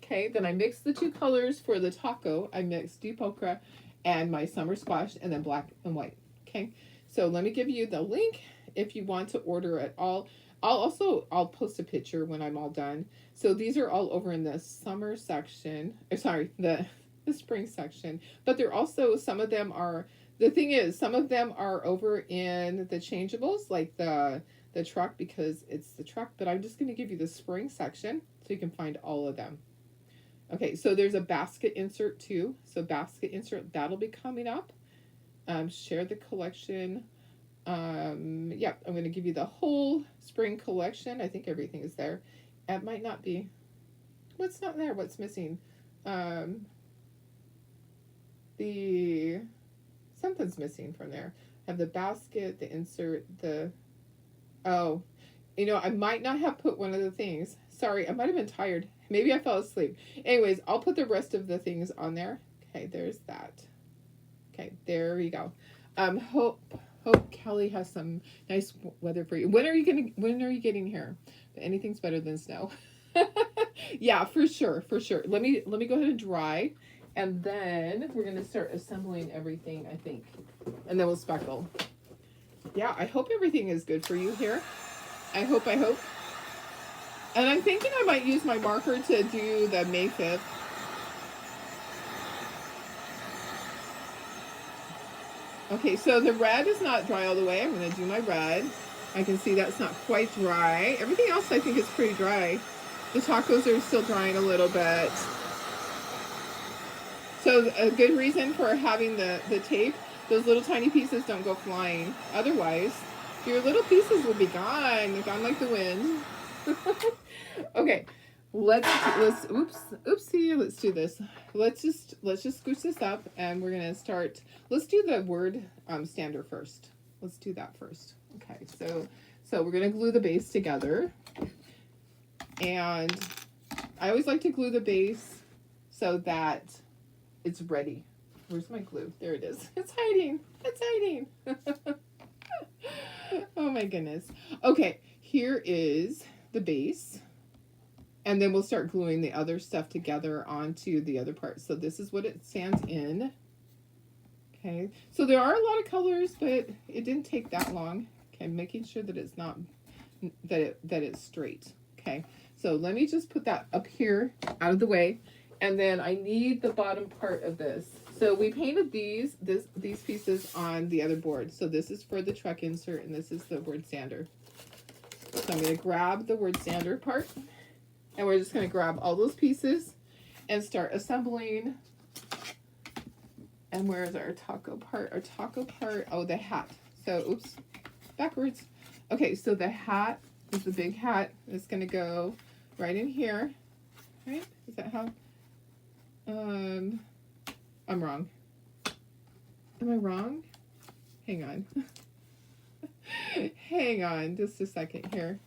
A: Okay, then I mixed the two colors for the taco. I mixed deep ochre and my summer squash, and then black and white. Okay, so let me give you the link if you want to order it all. I'll post a picture when I'm all done. So these are all over in the summer section. Sorry, the spring section. But they're also, some of them are, the thing is, some of them are over in the changeables, like the truck, because it's the truck. But I'm just going to give you the spring section so you can find all of them. Okay, so there's a basket insert too. So basket insert, that'll be coming up. Share the collection. Yeah, I'm going to give you the whole spring collection. I think everything is there. It might not be. What's not there? What's missing? Something's missing from there. I have the basket, the insert, oh, I might not have put one of the things. Sorry, I might have been tired. Maybe I fell asleep. Anyways, I'll put the rest of the things on there. Okay, there's that. Okay, there we go. Hope Kelly has some nice weather for you. When are you getting here? Anything's better than snow. Yeah, for sure. Let me go ahead and dry, and then we're gonna start assembling everything, I think, and then we'll speckle. Yeah, I hope everything is good for you here. I hope. And I'm thinking I might use my marker to do the May 5th. Okay, so the red is not dry all the way. I'm going to do my red. I can see that's not quite dry. Everything else I think is pretty dry. The tacos are still drying a little bit. So a good reason for having the tape, those little tiny pieces don't go flying. Otherwise, your little pieces will be gone like the wind. Okay, oopsie, let's do this. Let's just scooch this up, and we're gonna start. Let's do the word stander first. Let's do that first. Okay, so we're gonna glue the base together, and I always like to glue the base so that it's ready. Where's my glue? There it is. It's hiding. Oh my goodness. Okay, here is the base. And then we'll start gluing the other stuff together onto the other part. So this is what it stands in. Okay, so there are a lot of colors, but it didn't take that long. Okay, making sure that it's not, that it's straight. Okay, so let me just put that up here out of the way. And then I need the bottom part of this. So we painted these pieces on the other board. So this is for the truck insert, and this is the word sander. So I'm going to grab the word sander part, and we're just going to grab all those pieces and start assembling. And where's our taco part? Our taco part, oh, the hat. So, oops, backwards. Okay, so the hat is the big hat. It's going to go right in here. Right? Is that how? I'm wrong. Am I wrong? Hang on. Hang on just a second here.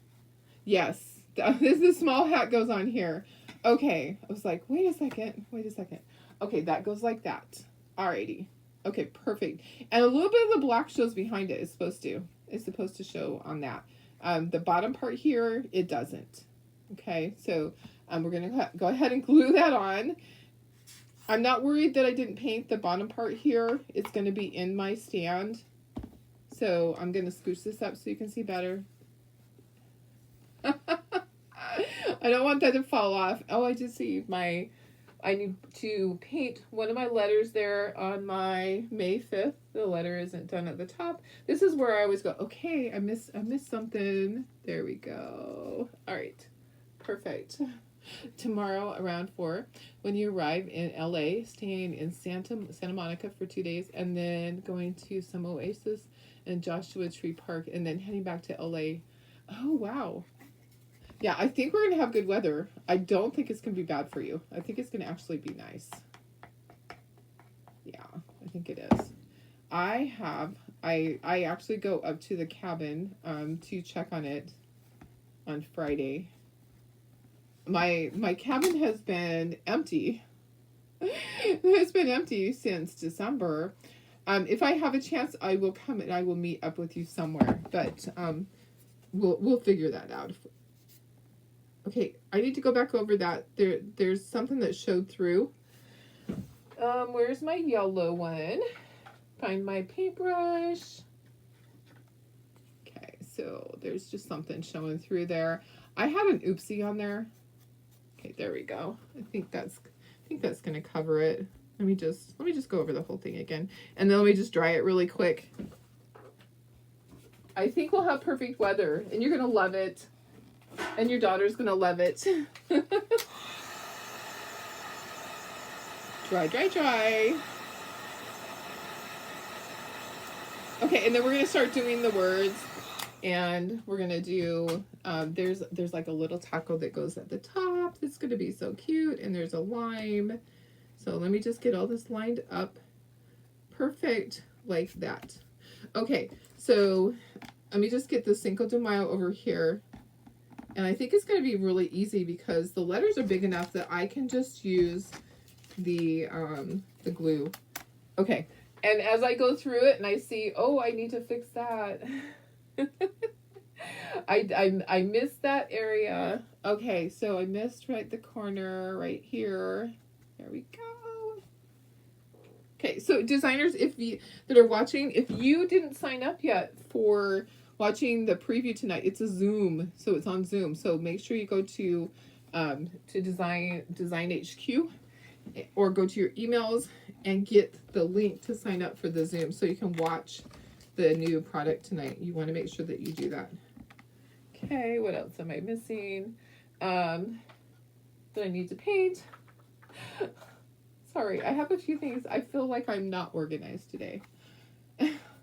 A: Yes, the small hat goes on here. Okay, I was like, wait a second. Okay, that goes like that. Alrighty. Okay, perfect. And a little bit of the black shows behind it. It's supposed to show on that. The bottom part here, it doesn't. Okay, so we're gonna go ahead and glue that on. I'm not worried that I didn't paint the bottom part here. It's going to be in my stand. So I'm going to scooch this up so you can see better. I don't want that to fall off. Oh, I just see my I need to paint one of my letters there on my May 5th. The letter isn't done at the top. This is where I always go, okay, I missed something. There we go. All right. Perfect. Tomorrow around 4, when you arrive in LA, staying in Santa Monica for 2 days, and then going to some oasis in Joshua Tree Park, and then heading back to LA. Oh, wow. Yeah, I think we're going to have good weather. I don't think it's going to be bad for you. I think it's going to actually be nice. Yeah, I think it is. I actually go up to the cabin to check on it on Friday. My cabin has been empty. It's been empty since December. If I have a chance, I will come and I will meet up with you somewhere. But we'll figure that out. Okay, I need to go back over that. There's something that showed through. Where's my yellow one? Find my paintbrush. Okay, so there's just something showing through there. I had an oopsie on there. Okay, there we go. I think that's gonna cover it. Let me just go over the whole thing again, and then let me just dry it really quick. I think we'll have perfect weather, and you're gonna love it, and your daughter's gonna love it. Dry, dry, dry. Okay, and then we're gonna start doing the words. And we're gonna do there's like a little taco that goes at the top. It's gonna be so cute, and there's a lime. So let me just get all this lined up perfect like that. Okay, so let me just get the Cinco de Mayo over here, and I think it's gonna be really easy because the letters are big enough that I can just use the glue. Okay, and as I go through it and I see, oh, I need to fix that. I missed that area. Okay, so I missed right the corner right here. There we go. Okay, so designers, if you that are watching, if you didn't sign up yet for watching the preview tonight, it's a Zoom, so it's on Zoom. So make sure you go to Design HQ, or go to your emails and get the link to sign up for the Zoom so you can watch the new product tonight. You want to make sure that you do that. Okay, what else am I missing? That I need to paint. Sorry, I have a few things. I feel like I'm not organized today.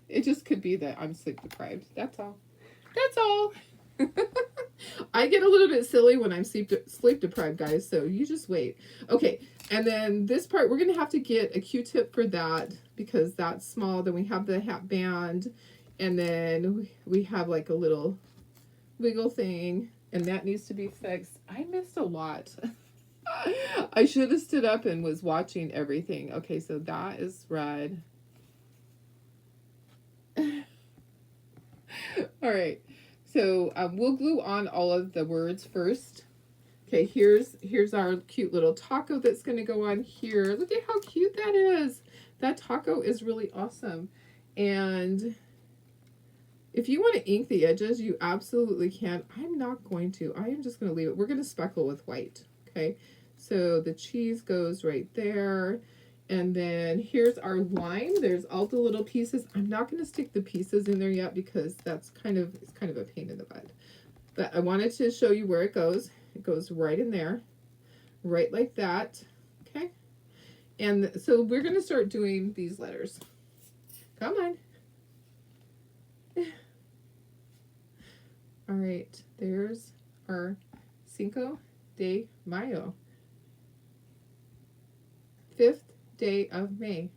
A: It just could be that I'm sleep deprived. That's all. That's all. I get a little bit silly when I'm sleep deprived, guys, so you just wait. Okay, and then this part, we're going to have to get a Q-tip for that because that's small. Then we have the hat band, and then we have like a little wiggle thing, and that needs to be fixed. I missed a lot. I should have stood up and was watching everything. Okay, so that is red. All right. So we'll glue on all of the words first. Okay, here's our cute little taco that's going to go on here. Look at how cute that is. That taco is really awesome. And if you want to ink the edges, you absolutely can. I'm not going to. I am just going to leave it. We're going to speckle with white. Okay, so the cheese goes right there. And then here's our lime. There's all the little pieces. I'm not going to stick the pieces in there yet because it's kind of a pain in the butt. But I wanted to show you where it goes. It goes right in there, right like that. Okay. And so we're going to start doing these letters. Come on. All right. There's our Cinco de Mayo. 5th day of May.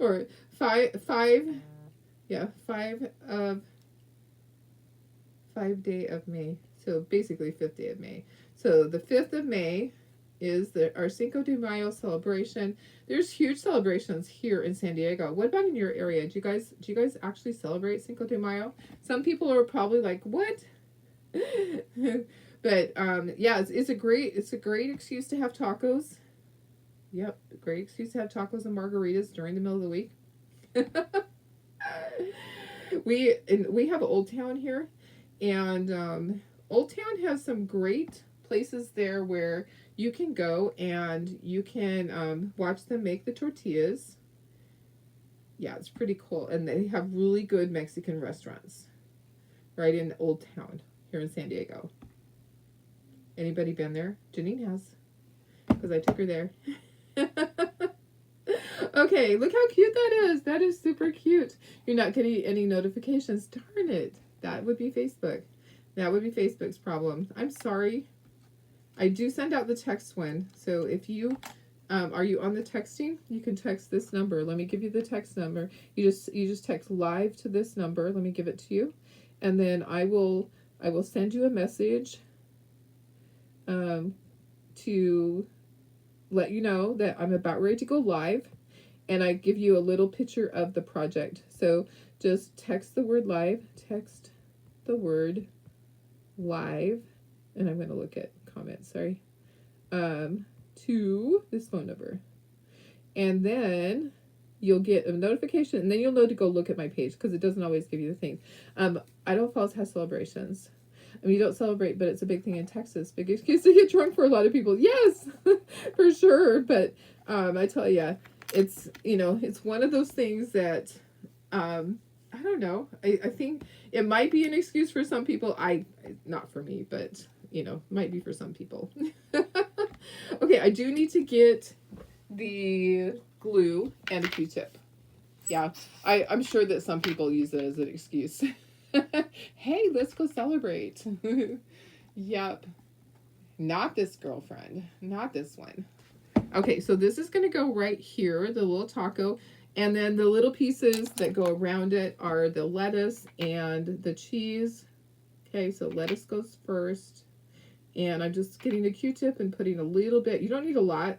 A: Or five day of May. So basically 5th day of May. So the 5th of May is our Cinco de Mayo celebration. There's huge celebrations here in San Diego. What about in your area? Do you guys actually celebrate Cinco de Mayo? Some people are probably like, what? But yeah, it's a great excuse to have tacos. Yep, great excuse to have tacos and margaritas during the middle of the week. We have Old Town here, and Old Town has some great places there where you can go and you can watch them make the tortillas. Yeah, it's pretty cool. And they have really good Mexican restaurants right in Old Town here in San Diego. Anybody been there? Janine has, because I took her there. Okay, look how cute that is. That is super cute. You're not getting any notifications. Darn it. That would be Facebook. That would be Facebook's problem. I'm sorry. I do send out the text one. So if you are you on the texting? You can text this number. Let me give you the text number. You just text live to this number. Let me give it to you. And then I will send you a message to let you know that I'm about ready to go live, and I give you a little picture of the project. So just text the word live, text the word live, and I'm going to look at comments, sorry, to this phone number. And then you'll get a notification, and then you'll know to go look at my page, because it doesn't always give you the things. Idaho Falls has celebrations. I mean, you don't celebrate, but it's a big thing in Texas. Big excuse to get drunk for a lot of people. Yes, for sure. But I tell you, it's, it's one of those things that, I don't know. I think it might be an excuse for some people. Not for me, but, might be for some people. Okay, I do need to get the glue and a Q-tip. Yeah, I'm sure that some people use it as an excuse. Hey, let's go celebrate. Yep. Not this girlfriend. Not this one. Okay, so this is going to go right here, the little taco. And then the little pieces that go around it are the lettuce and the cheese. Okay, so lettuce goes first. And I'm just getting a Q-tip and putting a little bit. You don't need a lot.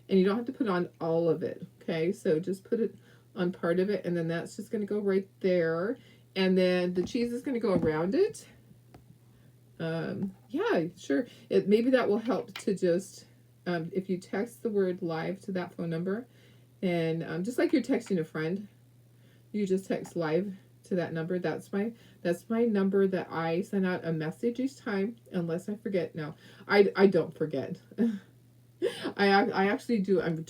A: And you don't have to put on all of it. Okay, so just put it on part of it. And then that's just going to go right there. And then the cheese is going to go around it. Yeah, sure. Maybe that will help to just, if you text the word live to that phone number, and just like you're texting a friend, you just text live to that number. That's my number that I send out a message each time, unless I forget. No, I don't forget. I actually do. I'm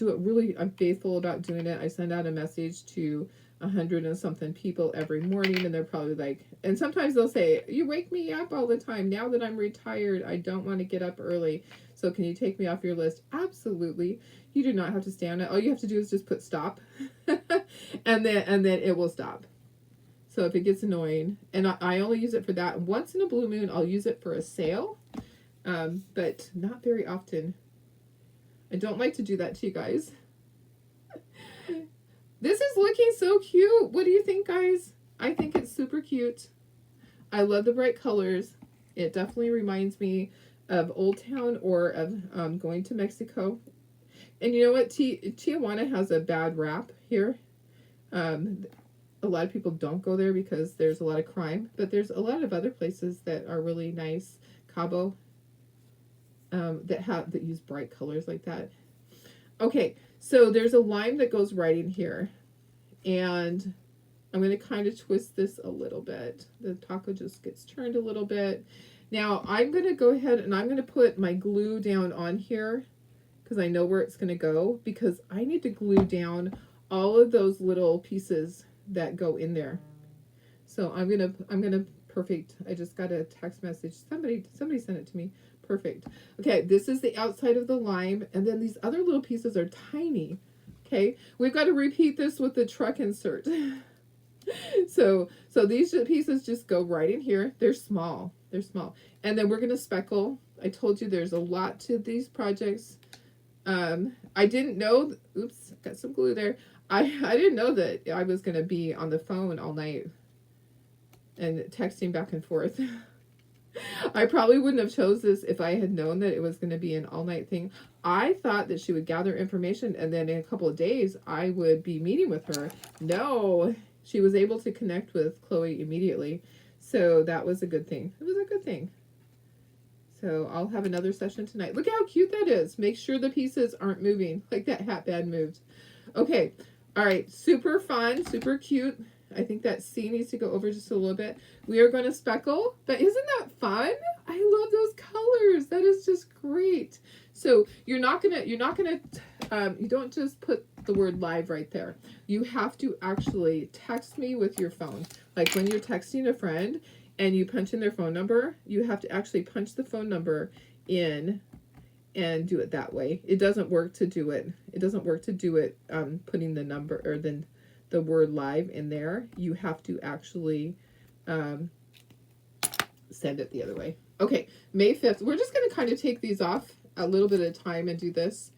A: faithful about doing it. I send out a message to 100 and something people every morning, and they're probably like, and sometimes they'll say, you wake me up all the time. Now that I'm retired, I don't want to get up early. So can you take me off your list? Absolutely. You do not have to stay on it. All you have to do is just put stop and then it will stop. So if it gets annoying, and I only use it for that. Once in a blue moon, I'll use it for a sale, but not very often. I don't like to do that to you guys. This is looking so cute. What do you think, guys? I think it's super cute. I love the bright colors. It definitely reminds me of Old Town or of going to Mexico. And you know what? Tijuana has a bad rap here. A lot of people don't go there because there's a lot of crime. But there's a lot of other places that are really nice. Cabo. That use bright colors like that. Okay, so there's a lime that goes right in here, and I'm going to kind of twist this a little bit. The taco just gets turned a little bit. Now I'm going to go ahead and I'm going to put my glue down on here because I know where it's going to go, because I need to glue down all of those little pieces that go in there. So I'm gonna perfect. I just got a text message. Somebody sent it to me. Perfect. Okay, this is the outside of the lime, and then these other little pieces are tiny. Okay, we've got to repeat this with the truck insert. So these pieces just go right in here. They're small. And then we're gonna speckle. I told you there's a lot to these projects. I didn't know. Oops, got some glue there. I didn't know that I was gonna be on the phone all night and texting back and forth. I probably wouldn't have chose this if I had known that it was going to be an all-night thing. I thought that she would gather information, and then in a couple of days, I would be meeting with her. No, she was able to connect with Chloe immediately, so that was a good thing. It was a good thing. So I'll have another session tonight. Look how cute that is. Make sure the pieces aren't moving, like that hat band moved. Okay, all right, super fun, super cute. I think that C needs to go over just a little bit. We are going to speckle, but isn't that fun? I love those colors. That is just great. So you don't just put the word live right there. You have to actually text me with your phone. Like when you're texting a friend and you punch in their phone number, you have to actually punch the phone number in and do it that way. It doesn't work to do it. It doesn't work to do it putting the number or the word live in there. You have to actually send it the other way. Okay, May 5th. We're just going to kind of take these off a little bit at a time and do this.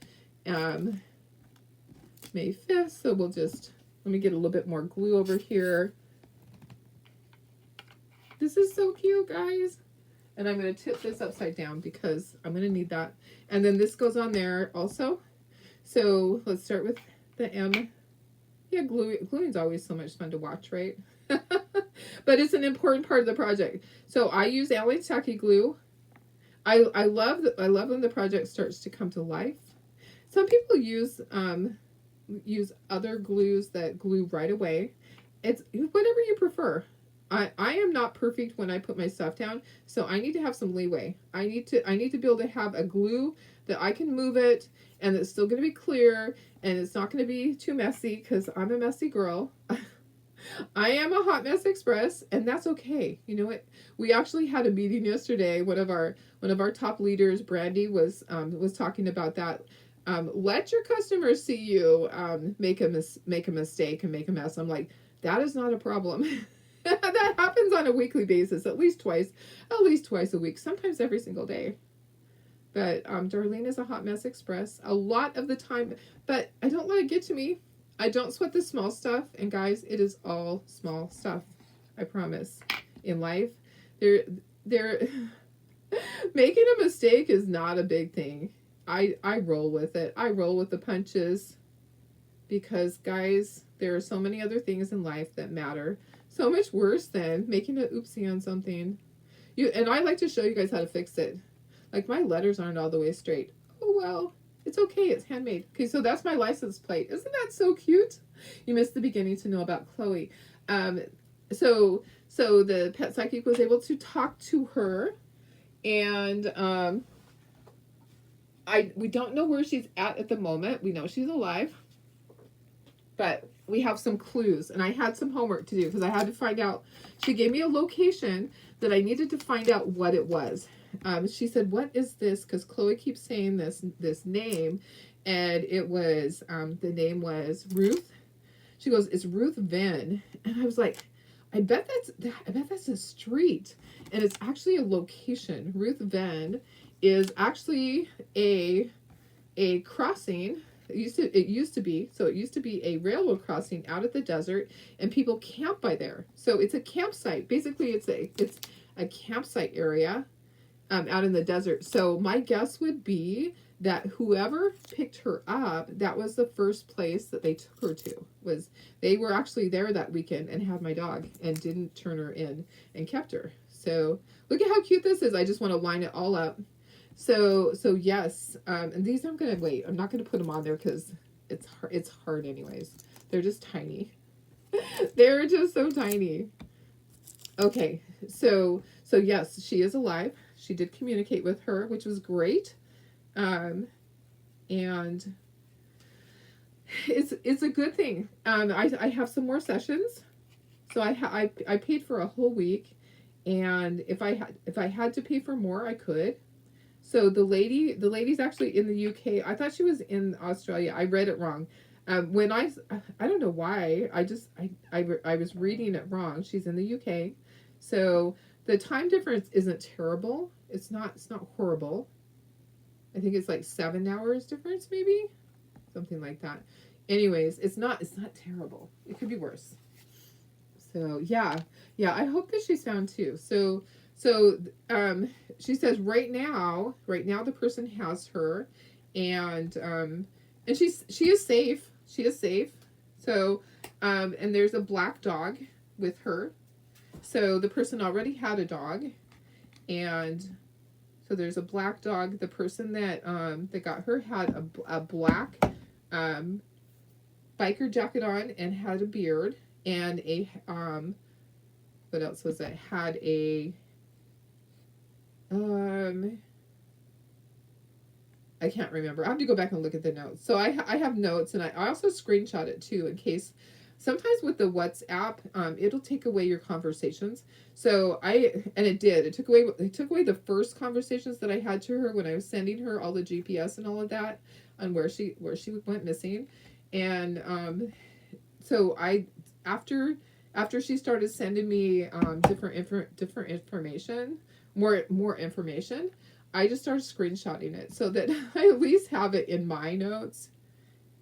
A: May 5th, so we'll just, let me get a little bit more glue over here. This is so cute, guys. And I'm going to tip this upside down because I'm going to need that. And then this goes on there also. So let's start with the M. Yeah, gluing's always so much fun to watch, right? But it's an important part of the project. So I use Allayne's Tacky Glue. I love when the project starts to come to life. Some people use other glues that glue right away. It's whatever you prefer. I am not perfect when I put my stuff down, so I need to have some leeway. I need to be able to have a glue that I can move it and it's still going to be clear and it's not going to be too messy because I'm a messy girl. I am a hot mess express, and that's okay. You know what? We actually had a meeting yesterday. One of our top leaders, Brandy, was talking about that. Let your customers see you make a mistake and make a mess. I'm like, that is not a problem. That happens on a weekly basis, at least twice a week, sometimes every single day. But Darlene is a hot mess express a lot of the time, but I don't let it get to me. I don't sweat the small stuff, and guys, it is all small stuff. I promise. In life, they're making a mistake is not a big thing. I roll with it. I roll with the punches because, guys, there are so many other things in life that matter so much worse than making an oopsie on something. And I like to show you guys how to fix it. Like my letters aren't all the way straight. Oh well. It's okay, it's handmade. Okay, so that's my license plate. Isn't that so cute? You missed the beginning to know about Chloe. So the pet psychic was able to talk to her, and we don't know where she's at the moment. We know she's alive, but we have some clues, and I had some homework to do because I had to find out. She gave me a location that I needed to find out what it was. She said, "What is this?" Because Chloe keeps saying this name, and it was the name was Ruth. She goes, "It's Ruth Venn," and I was like, I bet that's a street, and it's actually a location. Ruth Venn is actually a crossing. It used to be a railroad crossing out at the desert, and people camp by there. So it's a campsite. Basically, it's a campsite area. Out in the desert. So my guess would be that whoever picked her up, that was the first place that they took her to. They were actually there that weekend and had my dog and didn't turn her in and kept her. So look at how cute this is. I just want to line it all up. So yes, and these I'm gonna wait. I'm not gonna put them on there because it's hard anyways. They're just tiny. They're just so tiny. Okay, so yes, she is alive. She did communicate with her, which was great. And it's a good thing. I have some more sessions. So I paid for a whole week, and if I had to pay for more, I could. So the lady's actually in the UK. I thought she was in Australia. I read it wrong. When I don't know why. I was reading it wrong. She's in the UK. So the time difference isn't terrible. It's not horrible. I think it's like 7 hours difference, maybe, something like that. Anyways, it's not terrible. It could be worse. So yeah. I hope that she's found too. So she says right now the person has her, and she is safe. She is safe. So and there's a black dog with her. So the person already had a dog, and so there's a black dog. The person that got her had a black biker jacket on and had a beard, and a what else was it? Had a Um, I can't remember. I have to go back and look at the notes. So I have notes, and I also screenshot it too in case. Sometimes with the WhatsApp, it'll take away your conversations. So and it did. It took away the first conversations that I had to her when I was sending her all the GPS and all of that on where she went missing, and so I after she started sending me different information, more information, I just started screenshotting it so that I at least have it in my notes.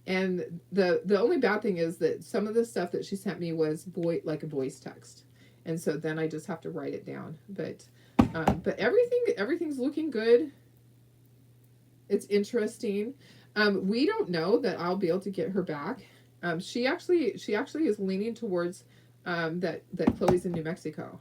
A: And the only bad thing is that some of the stuff that she sent me was like a voice text, and so then I just have to write it down. But everything's looking good. It's interesting. We don't know that I'll be able to get her back. She actually is leaning towards that Chloe's in New Mexico.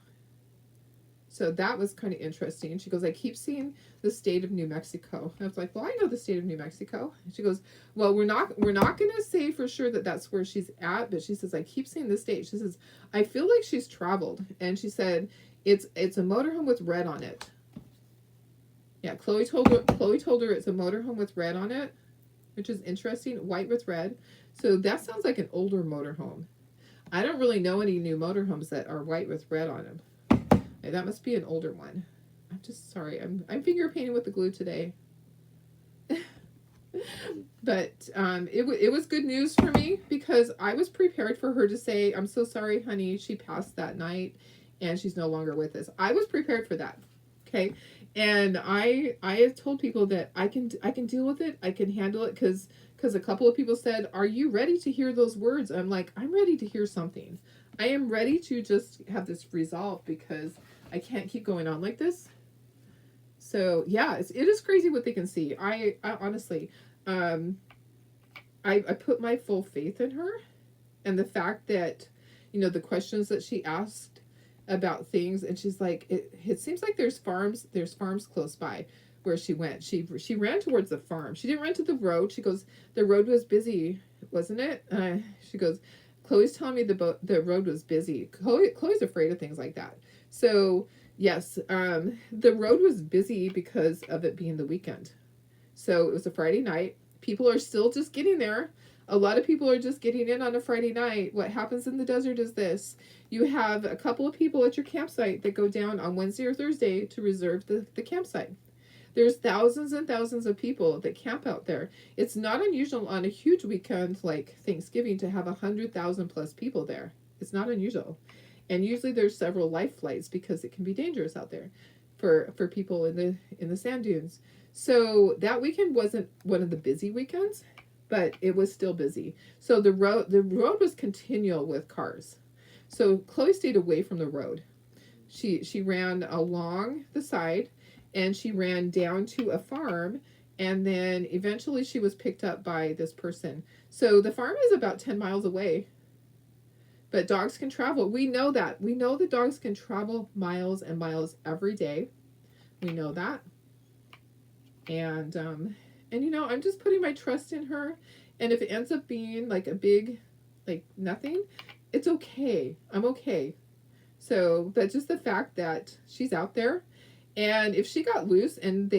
A: So that was kind of interesting. She goes, I keep seeing the state of New Mexico. And I was like, well, I know the state of New Mexico. And she goes, well, we're not going to say for sure that that's where she's at, but she says, I keep seeing the state. She says, I feel like she's traveled. And she said, it's a motorhome with red on it. Yeah, Chloe told her it's a motorhome with red on it, which is interesting. White with red. So that sounds like an older motorhome. I don't really know any new motorhomes that are white with red on them. That must be an older one. I'm just sorry. I'm finger painting with the glue today. But it was good news for me because I was prepared for her to say, I'm so sorry, honey, she passed that night and she's no longer with us. I was prepared for that. Okay. And I have told people that I can deal with it. I can handle it because a couple of people said, are you ready to hear those words? I'm like, I'm ready to hear something. I am ready to just have this resolved because I can't keep going on like this. So yeah, it is crazy what they can see. I honestly, I put my full faith in her, and the fact that, the questions that she asked about things, and she's like, it seems like there's farms close by where she went. She ran towards the farm. She didn't run to the road. She goes, the road was busy, wasn't it? She goes, Chloe's telling me the road was busy. Chloe's afraid of things like that. So yes, the road was busy because of it being the weekend. So it was a Friday night. People are still just getting there. A lot of people are just getting in on a Friday night. What happens in the desert is this. You have a couple of people at your campsite that go down on Wednesday or Thursday to reserve the campsite. There's thousands and thousands of people that camp out there. It's not unusual on a huge weekend like Thanksgiving to have 100,000 plus people there. It's not unusual. And usually there's several life flights because it can be dangerous out there for people in the sand dunes. So that weekend wasn't one of the busy weekends, but it was still busy. So the road was continual with cars. So Chloe stayed away from the road. She ran along the side, and she ran down to a farm, and then eventually she was picked up by this person. So the farm is about 10 miles away. But dogs can travel. We know that. We know that dogs can travel miles and miles every day. We know that. And I'm just putting my trust in her. And if it ends up being like a big, like nothing, it's okay. I'm okay. So, but just the fact that she's out there, and if she got loose and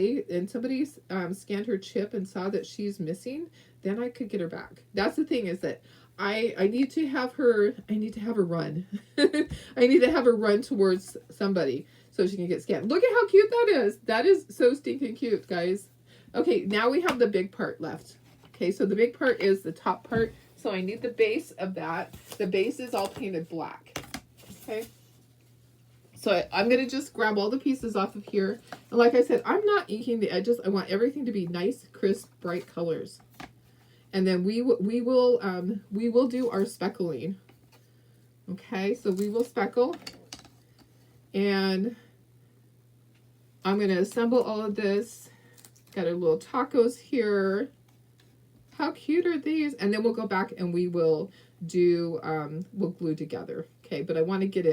A: somebody scanned her chip and saw that she's missing, then I could get her back. That's the thing, is that I need to have her run. I need to have her run towards somebody so she can get scanned. Look at how cute that is. That is so stinking cute, guys. Okay, now we have the big part left. Okay, so the big part is the top part. So I need the base of that. The base is all painted black. Okay. So I'm going to just grab all the pieces off of here. And like I said, I'm not inking the edges. I want everything to be nice, crisp, bright colors. And then we will do our speckling. Okay, so we will speckle. And I'm going to assemble all of this. Got our little tacos here. How cute are these? And then we'll go back and we will do, we'll glue together. Okay, but I want to get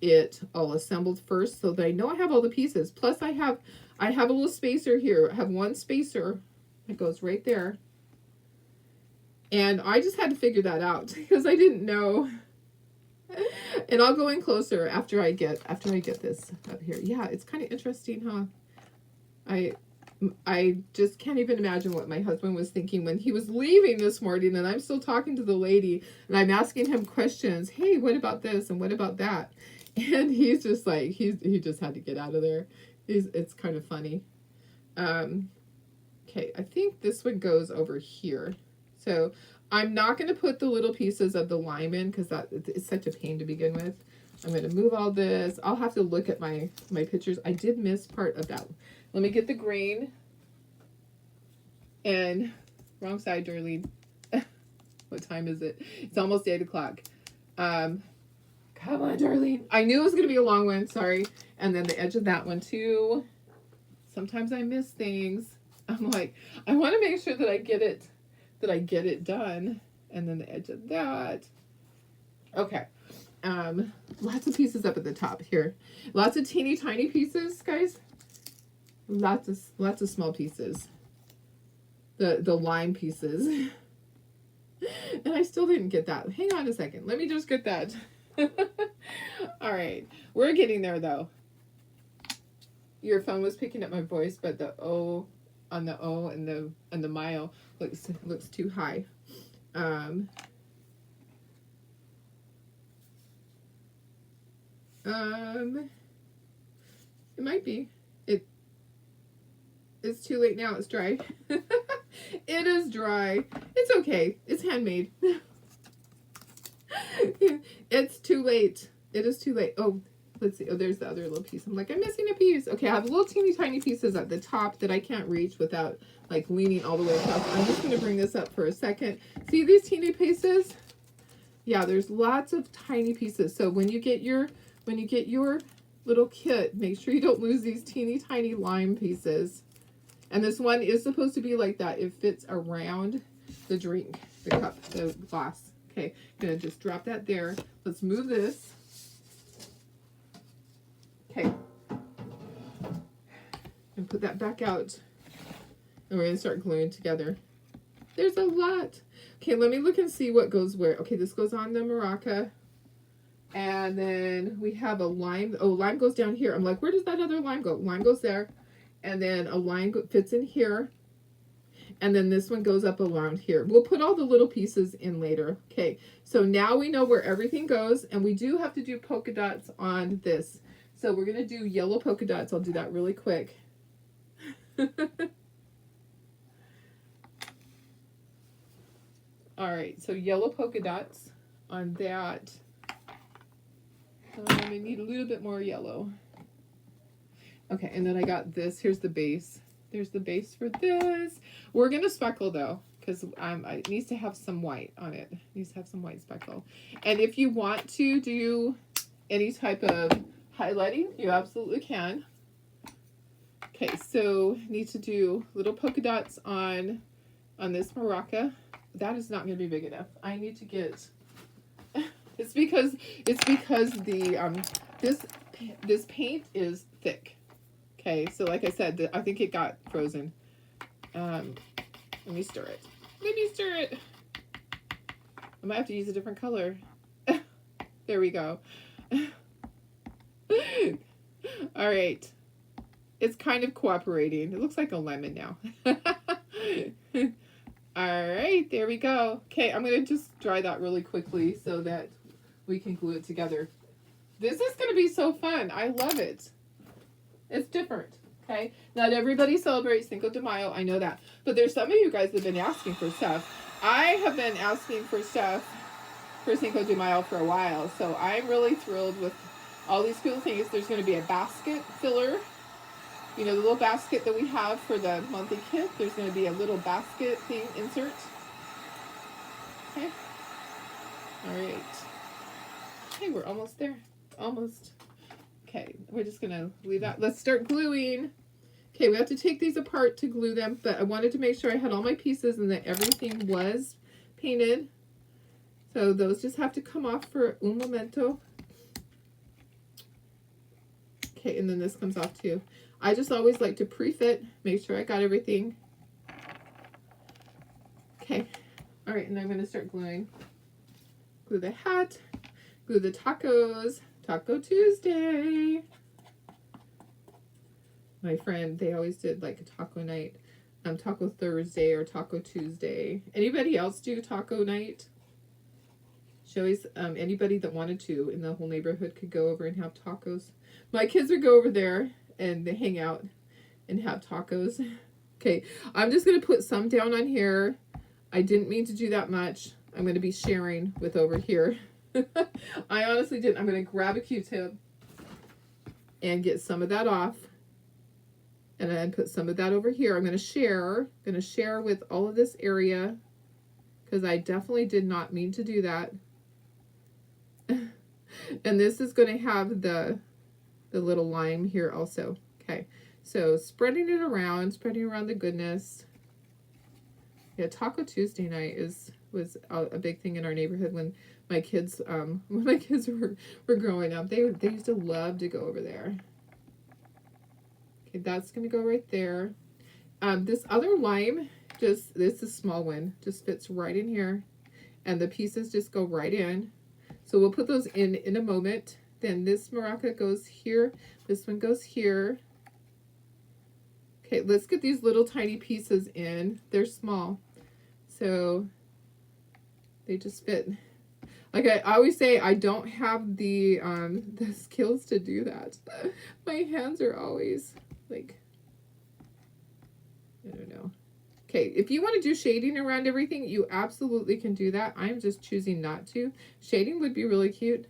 A: it all assembled first so that I know I have all the pieces. Plus I have a little spacer here. I have one spacer that goes right there. And I just had to figure that out because I didn't know. And I'll go in closer after I get this up here. Yeah, it's kind of interesting, huh? I just can't even imagine what my husband was thinking when he was leaving this morning, and I'm still talking to the lady and I'm asking him questions. Hey, what about this and what about that? And he's just like, he just had to get out of there. It's kind of funny. Okay, I think this one goes over here. So I'm not going to put the little pieces of the lime in because it's such a pain to begin with. I'm going to move all this. I'll have to look at my pictures. I did miss part of that. Let me get the green. And wrong side, Darlene. What time is it? It's almost 8 o'clock. Come on, Darlene. I knew it was going to be a long one. Sorry. And then the edge of that one too. Sometimes I miss things. I'm like, I want to make sure that I get it done. And then the edge of that. Okay. Lots of pieces up at the top here. Lots of teeny tiny pieces, guys. Lots of small pieces. The lime pieces. And I still didn't get that. Hang on a second. Let me just get that. All right. We're getting there though. Your phone was picking up my voice, but the O on the O and the mile looks too high. It might be. It's too late now. It's dry. It is dry. It's okay. It's handmade. It's too late. It is too late. Oh, let's see. Oh, there's the other little piece. I'm like, I'm missing a piece. Okay, I have little teeny tiny pieces at the top that I can't reach without like leaning all the way across. I'm just going to bring this up for a second. See these teeny pieces? Yeah, there's lots of tiny pieces. So when you get your little kit, make sure you don't lose these teeny tiny lime pieces. And this one is supposed to be like that. It fits around the drink, the cup, the glass. Okay, gonna just drop that there. Let's move this. Okay. And put that back out. And we're gonna start gluing together. There's a lot. Okay, let me look and see what goes where. Okay, this goes on the maraca. And then we have a lime. Oh, lime goes down here. I'm like, where does that other lime go? Lime goes there. And then a line fits in here. And then this one goes up around here. We'll put all the little pieces in later. Okay, so now we know where everything goes. And we do have to do polka dots on this. So we're going to do yellow polka dots. I'll do that really quick. All right, so yellow polka dots on that. I need a little bit more yellow. Okay, and then I got this. Here's the base. There's the base for this. We're going to speckle, though, because it needs to have some white on it. It needs to have some white speckle. And if you want to do any type of highlighting, you absolutely can. Okay, so need to do little polka dots on this maraca. That is not going to be big enough. I need to get... It's because the this paint is thick. Okay, so like I said, I think it got frozen. Let me stir it. Let me stir it. I might have to use a different color. There we go. All right. It's kind of cooperating. It looks like a lemon now. All right, there we go. Okay, I'm going to just dry that really quickly so that we can glue it together. This is going to be so fun. I love it. It's different, okay? Not everybody celebrates Cinco de Mayo. I know that. But there's some of you guys that have been asking for stuff. I have been asking for stuff for Cinco de Mayo for a while. So I'm really thrilled with all these cool things. There's going to be a basket filler. You know, the little basket that we have for the monthly kit. There's going to be a little basket thing insert. Okay. All right. Okay, we're almost there. Almost. Okay, we're just going to leave that. Let's start gluing. Okay, we have to take these apart to glue them, but I wanted to make sure I had all my pieces and that everything was painted. So those just have to come off for un momento. Okay, and then this comes off too. I just always like to pre-fit, make sure I got everything. Okay, all right, and I'm going to start gluing. Glue the hat, Ooh, the tacos. Taco Tuesday. My friend, they always did like a taco night. Taco Thursday or Taco Tuesday. Anybody else do taco night? She always, anybody that wanted to in the whole neighborhood could go over and have tacos. My kids would go over there and they hang out and have tacos. Okay, I'm just going to put some down on here. I didn't mean to do that much. I'm going to be sharing with over here. I honestly didn't. I'm going to grab a Q-tip and get some of that off. And then put some of that over here. I'm going to share with all of this area because I definitely did not mean to do that. And this is going to have the little lime here also. Okay, so spreading around the goodness. Yeah, Taco Tuesday night was a big thing in our neighborhood when my kids were growing up. They used to love to go over there. Okay, that's gonna go right there. This other lime, this is a small one, just fits right in here, and the pieces just go right in. So we'll put those in a moment. Then this maraca goes here. This one goes here. Okay, let's get these little tiny pieces in. They're small, so they just fit. Like I always say, I don't have the skills to do that. My hands are always like, I don't know. Okay, if you want to do shading around everything, you absolutely can do that. I'm just choosing not to. Shading would be really cute.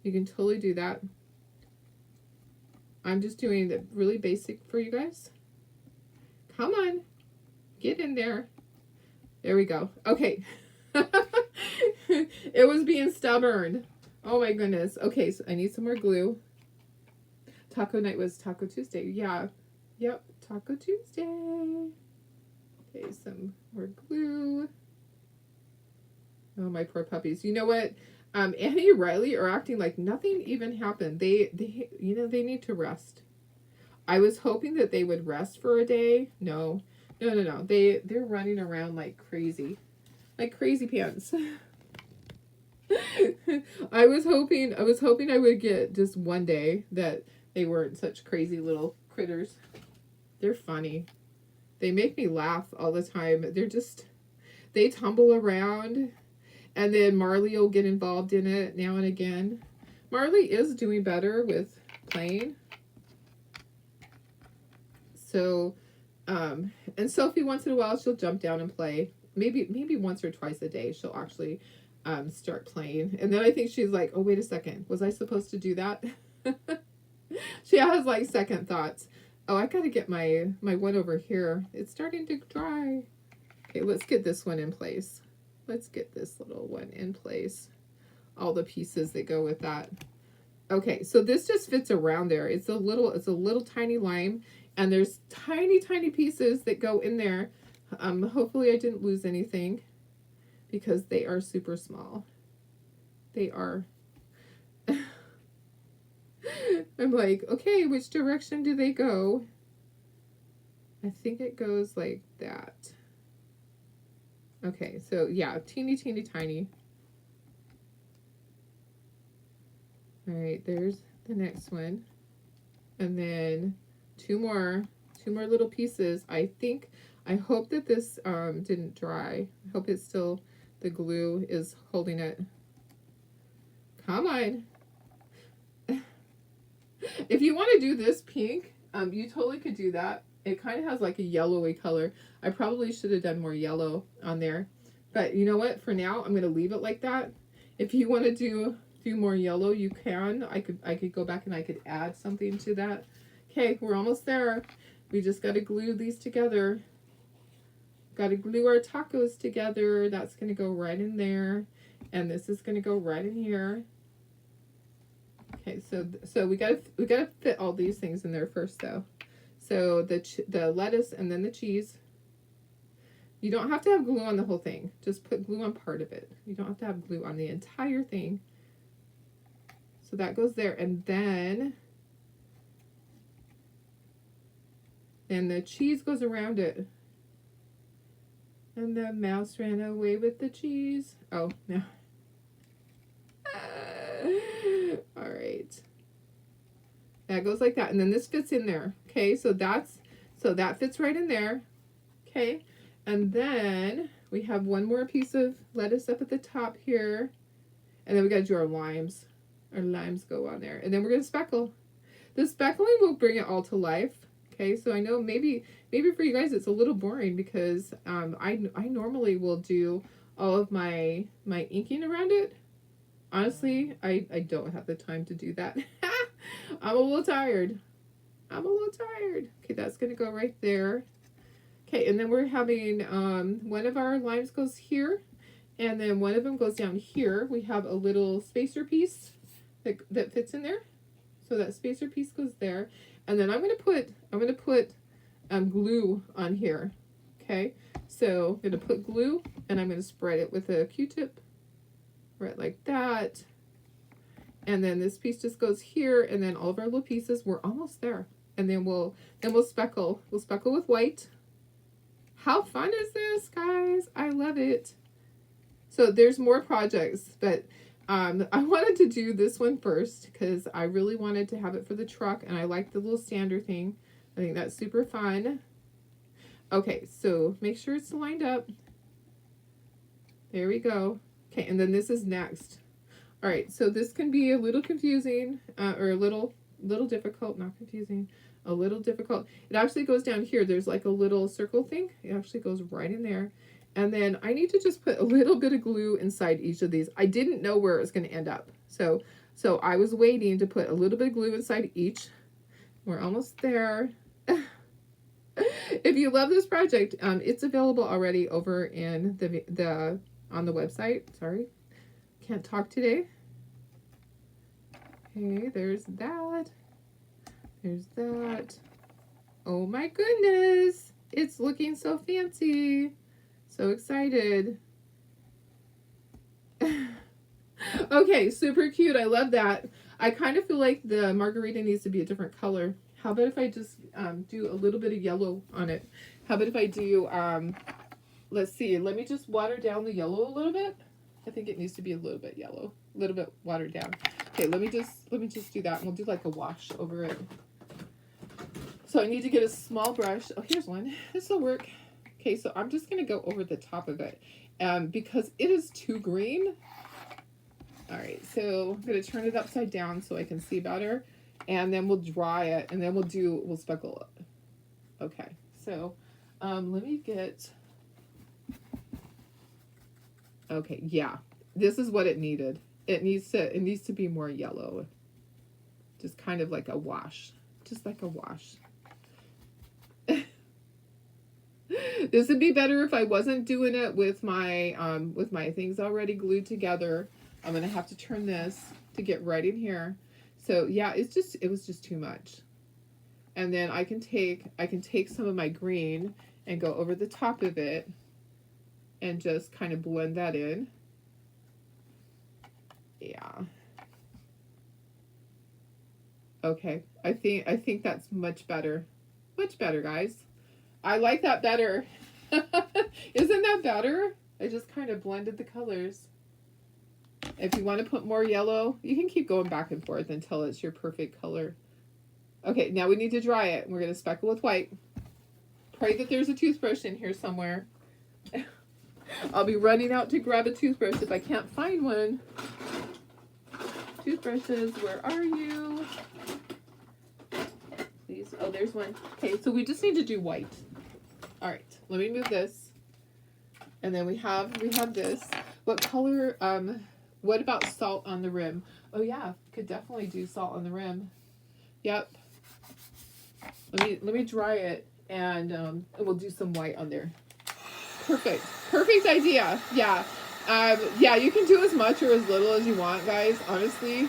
A: You can totally do that. I'm just doing the really basic for you guys. Come on, get in there. There we go. Okay. It was being stubborn. Oh my goodness. Okay, so I need some more glue. Taco night was Taco Tuesday. Yeah. Yep, Taco Tuesday. Okay, some more glue. Oh, my poor puppies. You know what? Annie and Riley are acting like nothing even happened. They they need to rest. I was hoping that they would rest for a day. No. They're running around like crazy. Like crazy pants. I was hoping I would get just one day that they weren't such crazy little critters. They're funny. They make me laugh all the time. They tumble around, and then Marley will get involved in it now and again. Marley is doing better with playing. So, and Sophie once in a while she'll jump down and play. Maybe once or twice a day she'll actually start playing. And then I think she's like, oh, wait a second. Was I supposed to do that? She has like second thoughts. Oh, I got to get my one over here. It's starting to dry. Okay, let's get this one in place. Let's get this little one in place. All the pieces that go with that. Okay, so this just fits around there. It's a little tiny lime, and there's tiny pieces that go in there. Hopefully I didn't lose anything because they are super small. They are. I'm like, okay, which direction do they go? I think it goes like that. Okay, so yeah, teeny tiny. All right, there's the next one. And then two more little pieces. I hope that this didn't dry. I hope it's still, the glue is holding it. Come on. If you want to do this pink, you totally could do that. It kind of has like a yellowy color. I probably should have done more yellow on there. But you know what? For now, I'm going to leave it like that. If you want to do more yellow, you can. I could go back and I could add something to that. Okay, we're almost there. We just got to glue these together. Got to glue our tacos together. That's going to go right in there. And this is going to go right in here. Okay, so we gotta fit all these things in there first, though. So the lettuce and then the cheese. You don't have to have glue on the whole thing. Just put glue on part of it. You don't have to have glue on the entire thing. So that goes there, and then the cheese goes around it. And the mouse ran away with the cheese. Oh no. That goes like that. And then this fits in there. Okay, so that fits right in there. Okay. And then we have one more piece of lettuce up at the top here. And then we got to do our limes. Our limes go on there. And then we're going to speckle. The speckling will bring it all to life. Okay, so I know maybe for you guys it's a little boring because I normally will do all of my inking around it. Honestly, I don't have the time to do that. I'm a little tired. Okay, that's going to go right there. Okay, and then we're having one of our limes goes here, and then one of them goes down here. We have a little spacer piece that fits in there. So that spacer piece goes there. And then I'm going to put glue on here. Okay, so I'm going to put glue, and I'm going to spread it with a Q-tip. Right like that. And then this piece just goes here, and then all of our little pieces, we're almost there. And then we'll speckle. We'll speckle with white. How fun is this, guys? I love it. So there's more projects, but I wanted to do this one first because I really wanted to have it for the truck, and I like the little stander thing. I think that's super fun. Okay, so make sure it's lined up. There we go. Okay, and then this is next. All right, so this can be a little confusing or a little difficult, not confusing, a little difficult. It actually goes down here. There's like a little circle thing. It actually goes right in there. And then I need to just put a little bit of glue inside each of these. I didn't know where it was going to end up. So I was waiting to put a little bit of glue inside each. We're almost there. If you love this project, it's available already over in the on the website. Sorry, can't talk today. Okay, there's that. There's that. Oh my goodness, it's looking so fancy. So excited. Okay, super cute. I love that. I kind of feel like the margarita needs to be a different color. How about if I just do a little bit of yellow on it? How about if I do, let's see, let me just water down the yellow a little bit. I think it needs to be a little bit yellow, a little bit watered down. Okay, let me just do that, and we'll do like a wash over it. So I need to get a small brush. Oh, here's one. This will work. Okay, so I'm just going to go over the top of it because it is too green. All right, so I'm going to turn it upside down so I can see better, and then we'll dry it, and then we'll speckle it. Okay, so let me get, okay, yeah, this is what it needed. It needs to be more yellow, just kind of like a wash, just like a wash. This would be better if I wasn't doing it with my things already glued together. I'm gonna have to turn this to get right in here. So yeah, it was just too much. And then I can take some of my green and go over the top of it and just kind of blend that in. Yeah. Okay, I think that's much better. Much better, guys. I like that better. Isn't that better? I just kind of blended the colors. If you want to put more yellow, you can keep going back and forth until it's your perfect color. Okay, now we need to dry it. We're going to speckle with white. Pray that there's a toothbrush in here somewhere. I'll be running out to grab a toothbrush if I can't find one. Toothbrushes, where are you? Please. Oh, there's one. Okay, so we just need to do white. All right, let me move this. And then we have this. What color, what about salt on the rim? Oh yeah, could definitely do salt on the rim. Yep. Let me dry it, and we'll do some white on there. Perfect idea. Yeah. Yeah, you can do as much or as little as you want, guys. Honestly,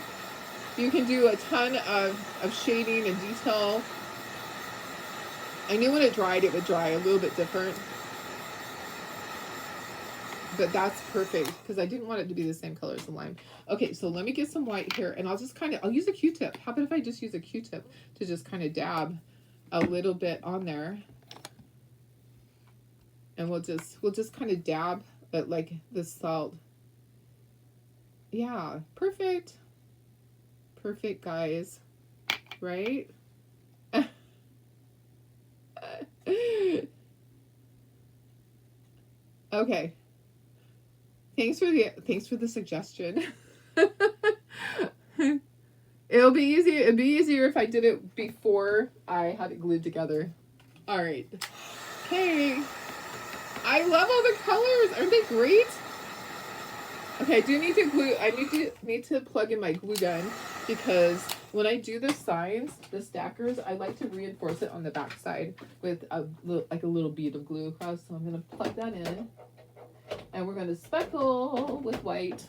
A: you can do a ton of shading and detail. I knew when it dried, it would dry a little bit different. But that's perfect because I didn't want it to be the same color as the lime. Okay, so let me get some white here, and I'll use a Q-tip. How about if I just use a Q-tip to just kind of dab a little bit on there, and we'll just kind of dab at like the salt. Yeah, perfect, guys. right? Okay. Thanks for the suggestion. It'd be easier if I did it before I had it glued together. All right. Okay. I love all the colors. Aren't they great? Okay, I do need to glue. I need to plug in my glue gun because when I do the signs, the stackers, I like to reinforce it on the back side with a little bead of glue across. So I'm gonna plug that in, and we're gonna speckle with white.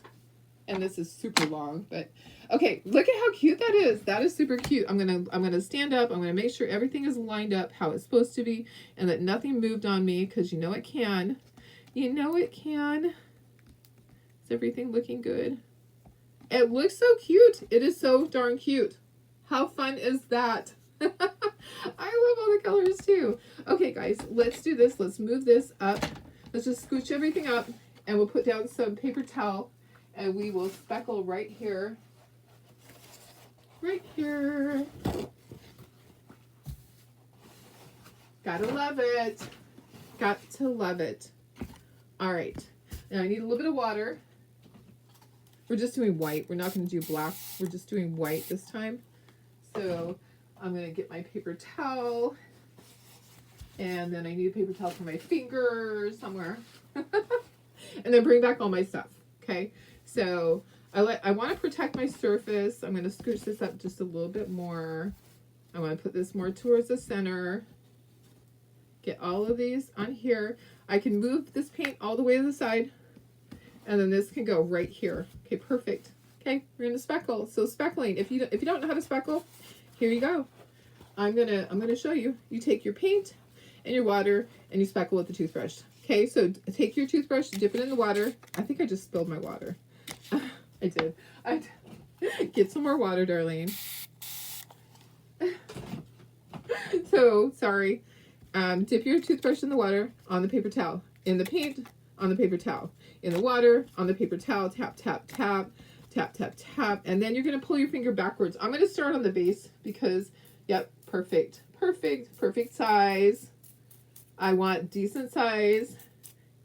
A: And this is super long, but okay. Look at how cute that is. That is super cute. I'm gonna stand up. I'm gonna make sure everything is lined up how it's supposed to be, and that nothing moved on me because you know it can. You know it can. Is everything looking good? It looks so cute. It is so darn cute. How fun is that? I love all the colors too. Okay, guys, let's do this. Let's move this up. Let's just scooch everything up, and we'll put down some paper towel, and we will speckle right here. Right here. Gotta love it. Got to love it. All right. Now I need a little bit of water. We're just doing white. We're not going to do black. We're just doing white this time. So I'm going to get my paper towel. And then I need a paper towel for my fingers somewhere. And then bring back all my stuff. Okay. So I want to protect my surface. I'm going to scooch this up just a little bit more. I want to put this more towards the center. Get all of these on here. I can move this paint all the way to the side. And then this can go right here. Okay, perfect. Okay, we're gonna speckle. So speckling, if you don't know how to speckle, here you go. I'm gonna show you. You take your paint and your water and you speckle with the toothbrush. Okay, so take your toothbrush, dip it in the water. I think I just spilled my water. I did. Get some more water, darling. So sorry. Dip your toothbrush in the water on the paper towel. In the paint on the paper towel. In the water, on the paper towel, tap, tap, tap, tap, tap, tap. And then you're going to pull your finger backwards. I'm going to start on the base because, yep, perfect, perfect, perfect size. I want decent size.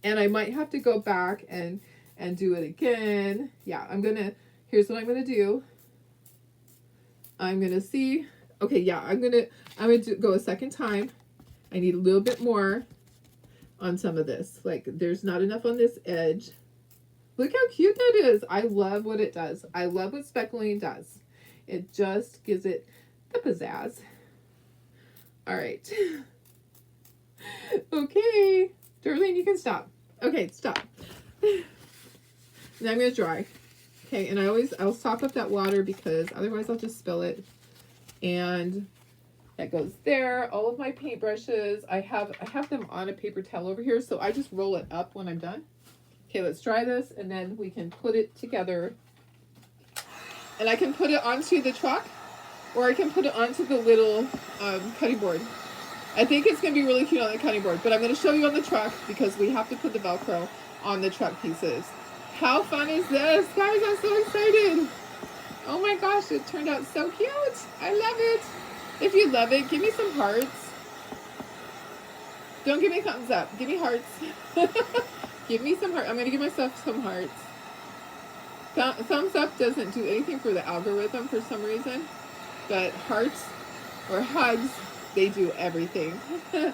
A: And I might have to go back and do it again. Yeah, here's what I'm going to do. I'm going to see. Okay, yeah, I'm going to go a second time. I need a little bit more on some of this. Like, there's not enough on this edge. Look how cute that is. I love what it does. I love what speckling does. It just gives it the pizzazz. All right. Okay. Darlene, you can stop. Okay, stop. Now I'm going to dry. Okay, and I'll sop up that water because otherwise I'll just spill it. And that goes there. All of my paintbrushes, I have them on a paper towel over here, so I just roll it up when I'm done. Okay, let's dry this, and then we can put it together. And I can put it onto the truck, or I can put it onto the little cutting board. I think it's going to be really cute on the cutting board, but I'm going to show you on the truck because we have to put the Velcro on the truck pieces. How fun is this? Guys, I'm so excited. Oh my gosh, it turned out so cute. I love it. If you love it, give me some hearts. Don't give me thumbs up. Give me hearts. Give me some hearts. I'm going to give myself some hearts. Thumbs up doesn't do anything for the algorithm for some reason. But hearts or hugs, they do everything. Okay,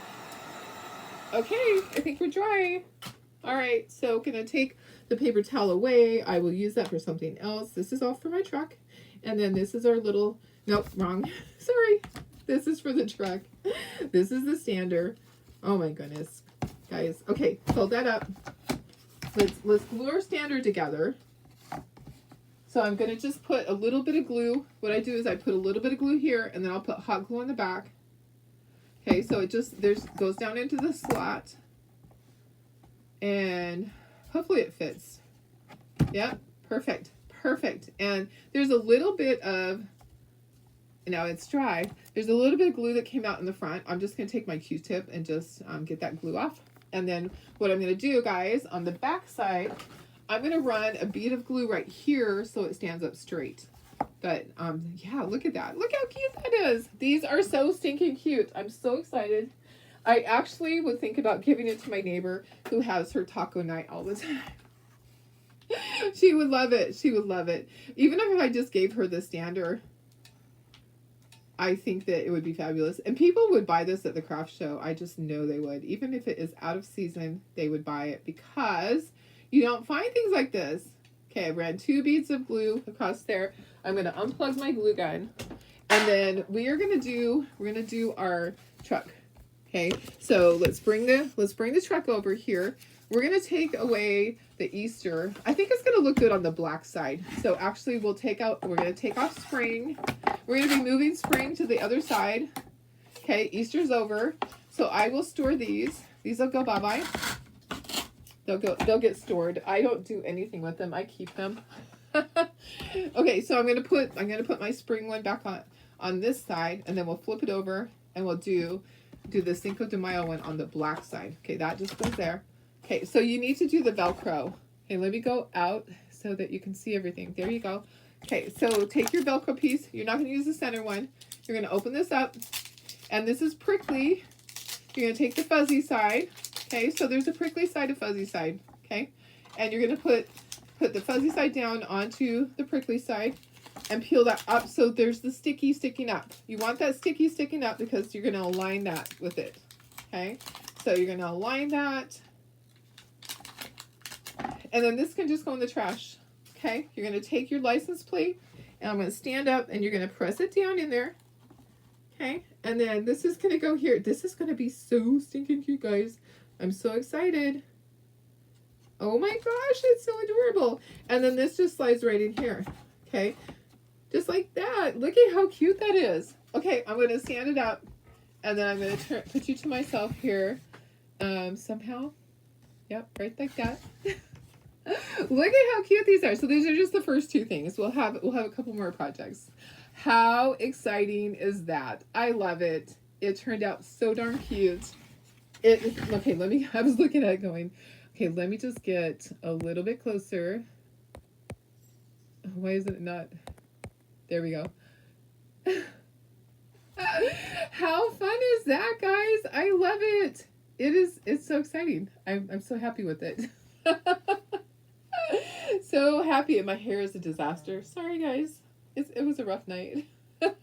A: I think we're dry. All right, so going to take the paper towel away. I will use that for something else. This is all for my truck. And then this is our little... Nope, wrong. Sorry. This is for the truck. This is the stander. Oh my goodness. Guys. Okay, hold that up. Let's glue our stander together. So I'm going to just put a little bit of glue. What I do is I put a little bit of glue here, and then I'll put hot glue on the back. Okay, so it just goes down into the slot. And hopefully it fits. Yep, perfect. Perfect. And there's a little bit of... Now it's dry. There's a little bit of glue that came out in the front. I'm just going to take my Q-tip and just get that glue off. And then what I'm going to do, guys, on the back side, I'm going to run a bead of glue right here so it stands up straight. But yeah, look at that. Look how cute that is. These are so stinking cute. I'm so excited. I actually would think about giving it to my neighbor who has her taco night all the time. She would love it. She would love it. Even if I just gave her the stander, I think that it would be fabulous. And people would buy this at the craft show. I just know they would. Even if it is out of season, they would buy it because you don't find things like this. Okay, I ran 2 beads of glue across there. I'm going to unplug my glue gun. And then we're going to do our truck. Okay, so let's bring the truck over here. We're going to take away the Easter. I think it's going to look good on the black side. So actually we're going to take off spring. We're going to be moving spring to the other side. Okay, Easter's over. So I will store these. These will go bye-bye. They'll get stored. I don't do anything with them. I keep them. Okay, so I'm going to put my spring one back on this side, and then we'll flip it over and we'll do the Cinco de Mayo one on the black side. Okay, that just goes there. Okay, so you need to do the Velcro. Okay, let me go out so that you can see everything. There you go. Okay, so take your Velcro piece. You're not going to use the center one. You're going to open this up, and this is prickly. You're going to take the fuzzy side. Okay, so there's a prickly side, a fuzzy side. Okay, and you're going to put the fuzzy side down onto the prickly side and peel that up so there's the sticky sticking up. You want that sticky sticking up because you're going to align that with it. Okay, so you're going to align that. And then this can just go in the trash. Okay, you're going to take your license plate, and I'm going to stand up, and you're going to press it down in there. Okay, and then this is going to go here. This is going to be so stinking cute, guys. I'm so excited. Oh my gosh, it's so adorable. And then this just slides right in here. Okay, just like that. Look at how cute that is. Okay, I'm going to stand it up, and then I'm going to put you to myself here somehow. Yep, right like that. Look at how cute these are. So these are just the first 2 things. We'll have a couple more projects. How exciting is that? I love it. It turned out so darn cute. Okay, I was looking at it going, okay, let me just get a little bit closer. Why is it not? There we go. How fun is that, guys? I love it. It's so exciting. I'm so happy with it. So happy, and my hair is a disaster. Sorry, guys. It was a rough night. It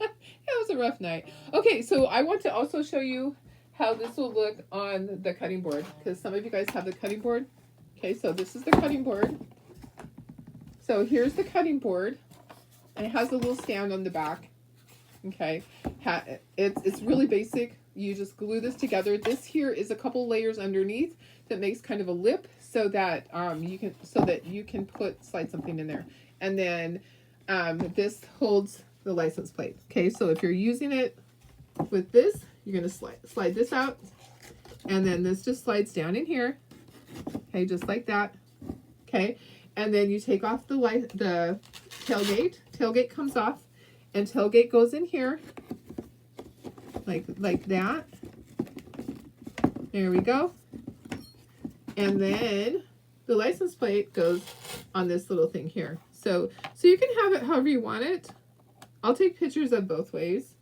A: was a rough night. Okay, so I want to also show you how this will look on the cutting board, because some of you guys have the cutting board. Okay, so this is the cutting board. So here's the cutting board, and it has a little stand on the back. Okay, it's really basic. You just glue this together. This here is a couple layers underneath that makes kind of a lip, so that you can slide something in there. And then this holds the license plate. Okay, so if you're using it with this, you're gonna slide this out, and then this just slides down in here. Okay, just like that. Okay, and then you take off the tailgate. Tailgate comes off, and tailgate goes in here, like that. There we go. And then the license plate goes on this little thing here. So you can have it however you want it. I'll take pictures of both ways.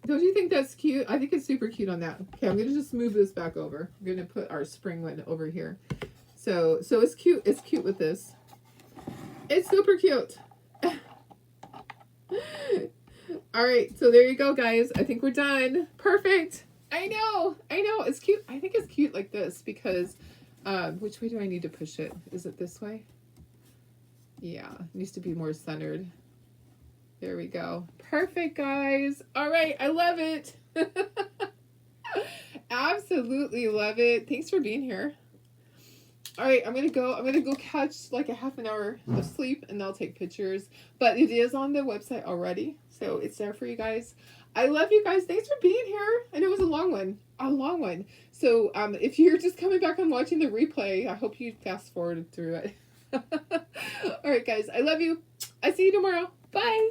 A: Don't you think that's cute? I think it's super cute on that. Okay, I'm going to just move this back over. I'm going to put our spring one over here. So it's cute. It's cute with this. It's super cute. All right, so there you go, guys. I think we're done. Perfect. I know. It's cute. I think it's cute like this because, which way do I need to push it? Is it this way? Yeah, it needs to be more centered. There we go. Perfect, guys. All right, I love it. Absolutely love it. Thanks for being here. All right, I'm gonna go catch like a half an hour of sleep, and I'll take pictures. But it is on the website already, so it's there for you guys. I love you guys. Thanks for being here. I know it was a long one. So if you're just coming back and watching the replay, I hope you fast forwarded through it. All right, guys. I love you. I see you tomorrow. Bye.